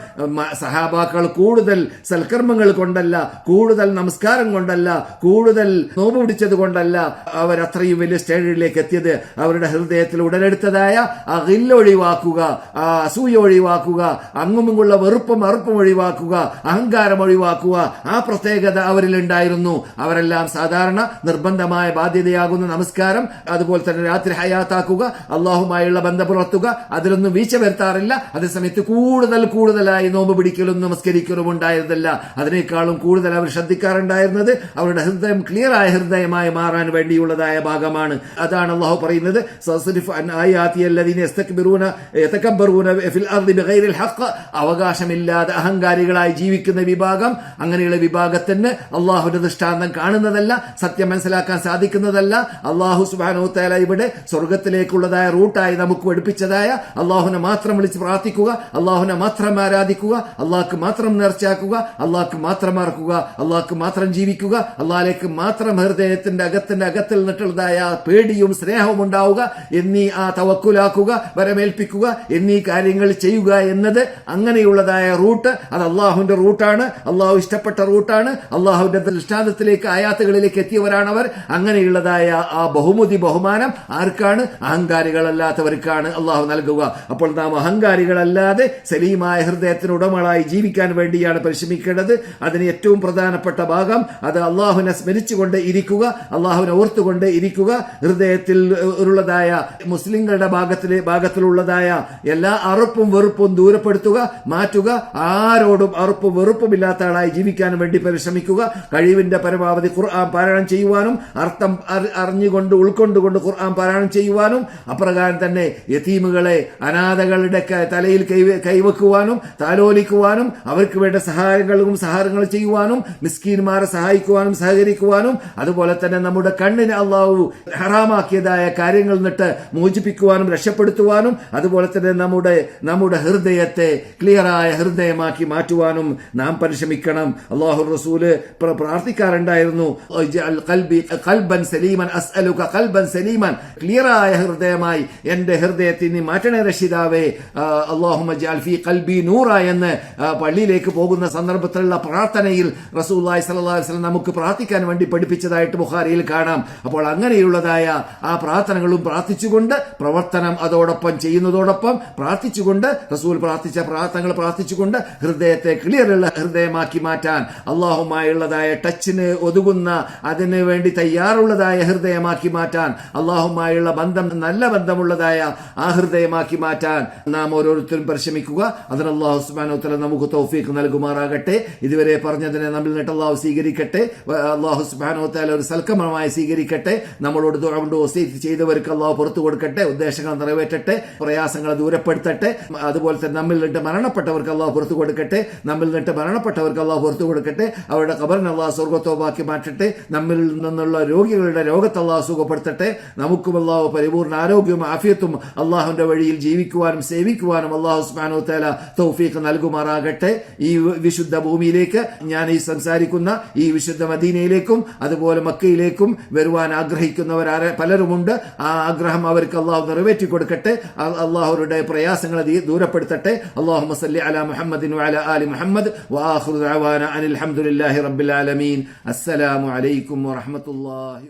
സഹാബാക്കൾ കൂടുതൽ സൽക്കർമ്മങ്ങൾ കൊണ്ടല്ല, കൂടുതൽ നമസ്കാരം കൊണ്ടല്ല, കൂടുതൽ നോമ്പ് പിടിച്ചത് കൊണ്ടല്ല അവരത്രയും വലിയ സ്റ്റേജിലേക്ക് എത്തിയത്. അവരുടെ ഹൃദയത്തിൽ ഉടലെടുത്തതായ ആ ഗില്ല് ഒഴിവാക്കുക, ആ അസൂയ ഒഴിവാക്കുക, അങ്ങുമുള്ള വെറുപ്പും അറുപ്പും ഒഴിവാക്കുക, അഹങ്കാരം ഒഴിവാക്കുക. ആ പ്രത്യേകത അവരിൽ ഉണ്ടായിരുന്നു. അവരെല്ലാം സാധാരണ നിർബന്ധമായ ബാധ്യതയാകുന്ന നമസ്കാരം, അതുപോലെ തന്നെ രാത്രി ഹയാത്താക്കുക, അള്ളാഹുമായുള്ള ബന്ധം പുലർത്തുക, അതിലൊന്നും വീഴ്ച വരുത്താറില്ല. അതേസമയത്ത് കൂടുതലായി നോമ്പ് പിടിക്കലും നമസ്കരിക്കലും ഉണ്ടായിരുന്നില്ല. അതിനേക്കാളും കൂടുതൽ അവർ ശ്രദ്ധിക്കാറുണ്ടായിരുന്നത് അവരുടെ ഹൃദയം ക്ലിയറായ ഹൃദയമായി മാറാൻ വേണ്ടിയുള്ളതായ ഭാഗമാണ്. അതാണ് അള്ളാഹു പറയുന്നത്, അവകാശമില്ലാതെ അഹങ്കാരികളായി ജീവിക്കുന്ന വിഭാഗം, അങ്ങനെയുള്ള വിഭാഗത്തിന് അള്ളാഹുവിന്റെ ദൃഷ്ടാന്തം കാണുന്നതല്ല, സത്യം മനസ്സിലാക്കാൻ സാധിക്കുന്നതല്ല. അള്ളാഹു സുബ്ഹാനഹു വ തആല ഇവിടെ സ്വർഗത്തിലേക്കുള്ളതായ റൂട്ടായി നമുക്ക് പഠിപ്പിച്ചതായ അള്ളാഹുവിനെ മാത്രം വിളിച്ച് പ്രാർത്ഥിക്കുക, അള്ളാഹുവിനെ മാത്രം ആരാധിക്കുക, അള്ളാഹ്ക്ക് മാത്രം നേർച്ചയാക്കുക, അള്ളാഹ്ക്ക് മാത്രം മറക്കുക, അള്ളാഹ്ക്ക് മാത്രം ജീവിക്കുക, അള്ളാഹിലേക്ക് മാത്രം ഹൃദയത്തിന്റെ അകത്തിൽ നിന്നിട്ടുള്ളതായ പേടിയും സ്നേഹവും ഉണ്ടാവുക എന്നീ ആ തവക്കുലാക്കുക, വരമേൽപ്പിക്കുക എന്നീ കാര്യങ്ങൾ ചെയ്യുക എന്നത്, അങ്ങനെയുള്ളതായ റൂട്ട് അത് അള്ളാഹുവിന്റെ റൂട്ടാണ്, അള്ളാഹു ഇഷ്ടപ്പെട്ട റൂട്ടാണ്. അള്ളാഹുവിന്റെ ദൃഷ്ടാന്തത്തിലേക്ക് ആയാത്തുകളിലേക്ക് എത്തിയവരാണവർ. അങ്ങനെയുള്ളതായ ആ ബഹുമാനം ആർക്കാണ്? അഹങ്കാരികളല്ലാത്തവർക്കാണ് അള്ളാഹു നൽകുക. അപ്പോൾ നാം അഹങ്കാരികളല്ലാതെ സലീമായ ഹൃദയത്തിന് ഉടമകളായി ജീവിക്കാൻ വേണ്ടിയാണ് പരിശ്രമിക്കേണ്ടത്. അതിന് ഏറ്റവും പ്രധാനപ്പെട്ട ഭാഗം അത് അള്ളാഹുവിനെ സ്മരിച്ചുകൊണ്ട് ഇരിക്കുക, അള്ളാഹുവിനെ ഓർത്തുകൊണ്ട് ഇരിക്കുക. ഹൃദയത്തിൽ ഉള്ളതായ മുസ്ലിങ്ങളുടെ ഭാഗത്തിലുള്ളതായ എല്ലാ അറുപ്പും വെറുപ്പും ദൂരപ്പെടുത്തുക, മാറ്റുക. ആരോടും അറുപ്പും വെറുപ്പുമില്ലാത്ത ആളായി ജീവിക്കാൻ വേണ്ടി പരിശ്രമിക്കുക. കഴിവിന്റെ പരമാവധി ഖുർആൻ പാരായണം ചെയ്യുവാനും അർത്ഥം അറിഞ്ഞുകൊണ്ട് ഉൾക്കൊണ്ടുകൊണ്ട് ഖുർആൻ പാരായണം ചെയ്യുവാനും, അപ്രകാരം തന്നെ യതീമുകളെ അനാഥകളുടെ തലയിൽ കൈവെക്കുവാനും താലോലിക്കുവാനും അവർക്ക് വേണ്ട സഹായങ്ങൾ ചെയ്യുവാനും, മിസ്കീന്മാരെ സഹായിക്കുവാനും സഹകരിക്കുവാനും, അതുപോലെ തന്നെ നമ്മുടെ കണ്ണിന് അള്ളാഹു ഹറാമാക്കിയതായ കാര്യങ്ങളിൽ നിന്നിട്ട് മോചിപ്പിക്കുവാനും രക്ഷപ്പെടുത്തുവാനും, അതുപോലെ തന്നെ നമ്മുടെ ഹൃദയത്തെ ക്ലിയറായ ഹൃദയമാക്കി മാറ്റുവാനും നാം പരിശ്രമിക്കണം. അള്ളാഹു റസൂല് പ്രാർത്ഥിക്കാറുണ്ടായിരുന്നു, ഖൽബൻ സലീമൻ അസ്അലുക ഖൽബൻ സലീമൻ, ക്ലിയറായ ഹൃദയമായി എന്റെ ഹൃദയത്തെ നീ മാറ്റണേ രക്ഷിതാവേ, അല്ലാഹുമ്മ ജഅൽ ഫീ ഖൽബി നൂറ എന്ന് പള്ളിയിലേക്ക് പോകുന്ന സന്ദർഭത്തിലുള്ള പ്രാർത്ഥനയിൽ റസൂലുള്ളാഹി സ്വല്ലല്ലാഹു അലൈഹി വസല്ലം നമുക്ക് പ്രാർത്ഥിക്കാൻ വേണ്ടി പഠിപ്പിച്ചതായിട്ട് ബുഖാരിയിൽ കാണാം. അപ്പോൾ അങ്ങനെയുള്ളതായ ആ പ്രാർത്ഥനകളും പ്രാർത്ഥിച്ചുകൊണ്ട് പ്രവർത്തനം അതോടൊപ്പം ചെയ്യുന്നതോടൊപ്പം പ്രാർത്ഥിച്ചുകൊണ്ട്, റസൂൽ പ്രാർത്ഥിച്ച പ്രാർത്ഥനകൾ പ്രാർത്ഥിച്ചുകൊണ്ട് ഹൃദയത്തെ ക്ലിയറുള്ള ഹൃദയമാക്കി മാറ്റാൻ, അള്ളാഹുമായുള്ളതായ ടച്ചിന് ഒതുങ്ങുന്ന, അതിനു വേണ്ടി തയ്യാറുള്ളതായ ഹൃദയമാക്കി മാറ്റാൻ, അള്ളാഹുമായുള്ള ബന്ധം നല്ല ബന്ധമുള്ളതായ ആ ഹൃദയമാക്കി മാറ്റാൻ നാം ഓരോരുത്തരും പരിശ്രമിക്കുക. അതിന് അള്ളാഹു സുബ്ഹാനഹു വ തആല നമുക്ക് തൗഫീഖ് നൽകുമാറാകട്ടെ. ഇതുവരെ പറഞ്ഞതിനെ നമ്മിൽ നിന്നിട്ട് അള്ളാഹു സ്വീകരിക്കട്ടെ. അള്ളാഹു സുബ്ഹാനഹു വ തആല ഒരു സൽക്കമമായി സ്വീകരിക്കട്ടെ. നമ്മളോട് ദുആ കൊണ്ട് വസീയത്ത് ചെയ്തവർക്ക് അള്ളാഹു പുറത്തു കൊടുക്കട്ടെ, ഉദ്ദേശങ്ങൾ നിറവേറ്റട്ടെ, പ്രയാസങ്ങളെ ദൂരപ്പെടുത്തട്ടെ. അതുപോലെ തന്നെ നമ്മിൽ നിന്നിട്ട് മരണപ്പെട്ടവർക്ക് അള്ളാഹു പുറത്തു കൊടുക്കട്ടെ, നമ്മിൽ നിന്നിട്ട് മരണപ്പെട്ടവർക്ക് അള്ളാഹു പുറത്തു കൊടുക്കട്ടെ. അവരുടെ ഖബറിനെ അള്ളാഹു സ്വർഗ്ഗത്തോപ്പാക്കി മാറ്റട്ടെ. നമ്മിൽ നിന്നുള്ള രോഗികളുടെ രോഗത്തെ അള്ളാഹു സുഖപ്പെടുത്തട്ടെ. നമുക്കും അള്ളാഹു പരിപൂർണ്ണ ആരോഗ്യവും ആഫിയത്തും അള്ളാഹുവിന്റെ വഴിയിൽ ജീവിക്കുവാനും സേവിക്കുവാനും അള്ളാഹു സുബ്ഹാനഹു വ തആല തൗഫീഖ് നൽകുമാറാകട്ടെ. ഈ വിശുദ്ധ ഭൂമിയിലേക്ക്, ഞാൻ ഈ സംസാരിക്കുന്ന ഈ വിശുദ്ധ മദീനയിലേക്കും അതുപോലെ മക്കയിലേക്കും വരുവാൻ ആഗ്രഹിക്കുന്നവർ പലരുമുണ്ട്. ആ ആഗ്രഹം അവർക്ക് അള്ളാഹു നിറവേറ്റി കൊടുക്കട്ടെ. അള്ളാഹുരുടെ പ്രയാസങ്ങളെ ദൂരപ്പെടുത്തട്ടെ. അല്ലാഹുമ്മ സല്ലി അലാ മുഹമ്മദിൻ വഅലാ ആലി മുഹമ്മദ് വആഖിറു ദഅവാന അനിൽ ഹംദുലില്ലാഹി റബ്ബിൽ ആലമീൻ. അസ്സലാമു അലൈക്കും വറഹ്മത്തുള്ളാഹി